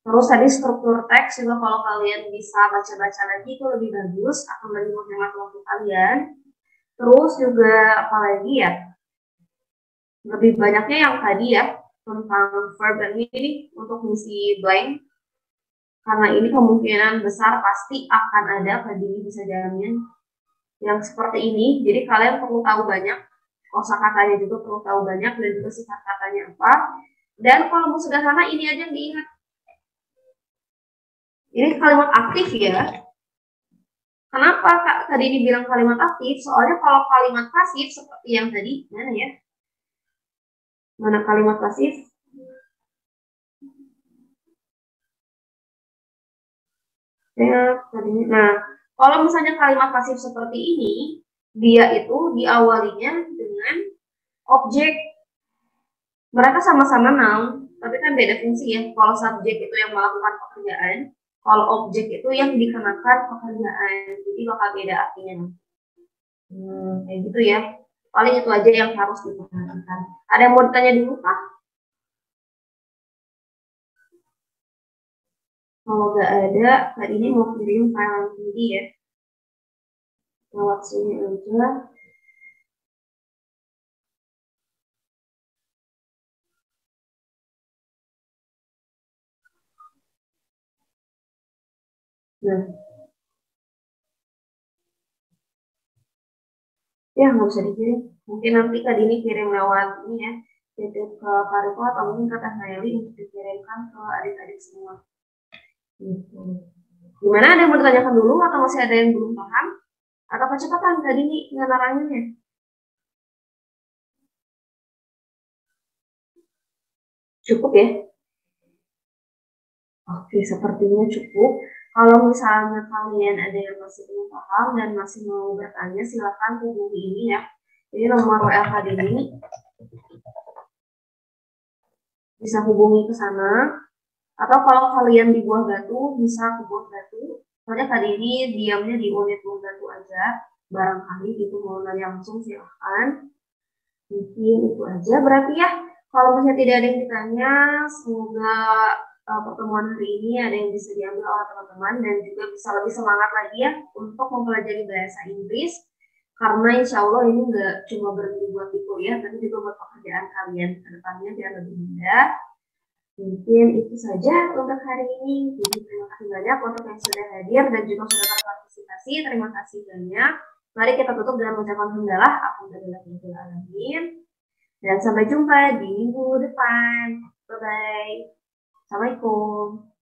Terus tadi struktur teks juga kalau kalian bisa baca-baca lagi itu lebih bagus, akan lebih menghemat waktu kalian. Terus juga apalagi ya, lebih banyaknya yang tadi ya, tentang verb dan ini untuk misi blank. Karena ini kemungkinan besar pasti akan ada, tadi bisa jamin, yang seperti ini. Jadi kalian perlu tahu banyak, kosakatanya juga perlu tahu banyak, dan juga sifat katanya apa. Dan kalau mau sederhana, ini aja yang diingat. Ini kalimat aktif ya. Kenapa Kak tadi dibilang kalimat aktif? Soalnya kalau kalimat pasif seperti yang tadi, mana ya? Mana kalimat pasif? Nah, kalau misalnya kalimat pasif seperti ini, dia itu diawalinya dengan objek. Mereka sama-sama noun, tapi kan beda fungsi ya. Kalau subjek itu yang melakukan pekerjaan, kalau objek itu yang dikenakan pekerjaan. Jadi bakal beda artinya. Kayak gitu ya. Paling itu aja yang harus diperhatikan. Ada yang mau ditanya dulu Kak? Kalau nggak ada, Kak ini mau kirim file sendiri ya. Lewat sini aja. Nah, ya nggak usah dikirim. Mungkin nanti Kak ini kirim lewat ini ya. Titip ke Kariko atau mungkin ke Teh Naili untuk dikirimkan ke adik-adik semua. Gitu. Gimana, ada yang mau ditanyakan dulu atau masih ada yang belum paham? Atau kecepatan tadi nih ngenaranginnya? Cukup ya? Oke, sepertinya cukup. Kalau misalnya kalian ada yang masih belum paham dan masih mau bertanya, silakan hubungi ini ya. Jadi nomor WA ini bisa hubungi ke sana. Atau kalau kalian di Buah Batu, bisa ke Buah Batu. Soalnya kali ini diamnya di unit Buah Batu aja. Barangkali gitu mau nanya langsung silahkan. Mungkin itu aja berarti ya. Kalau misalnya tidak ada yang ditanya, semoga pertemuan hari ini ada yang bisa diambil oleh teman-teman dan juga bisa lebih semangat lagi ya untuk mempelajari bahasa Inggris. Karena insya Allah ini nggak cuma berhenti buat di kuliah, tapi juga buat pekerjaan kalian ke depannya biar lebih mudah. Mungkin itu saja untuk hari ini. Jadi terima kasih banyak untuk yang sudah hadir dan juga sudah berpartisipasi. Terima kasih banyak. Mari kita tutup dengan mengucapkan hamdalah. Alhamdulillahirobbilalamin. Dan sampai jumpa di minggu depan. Bye bye. Assalamualaikum.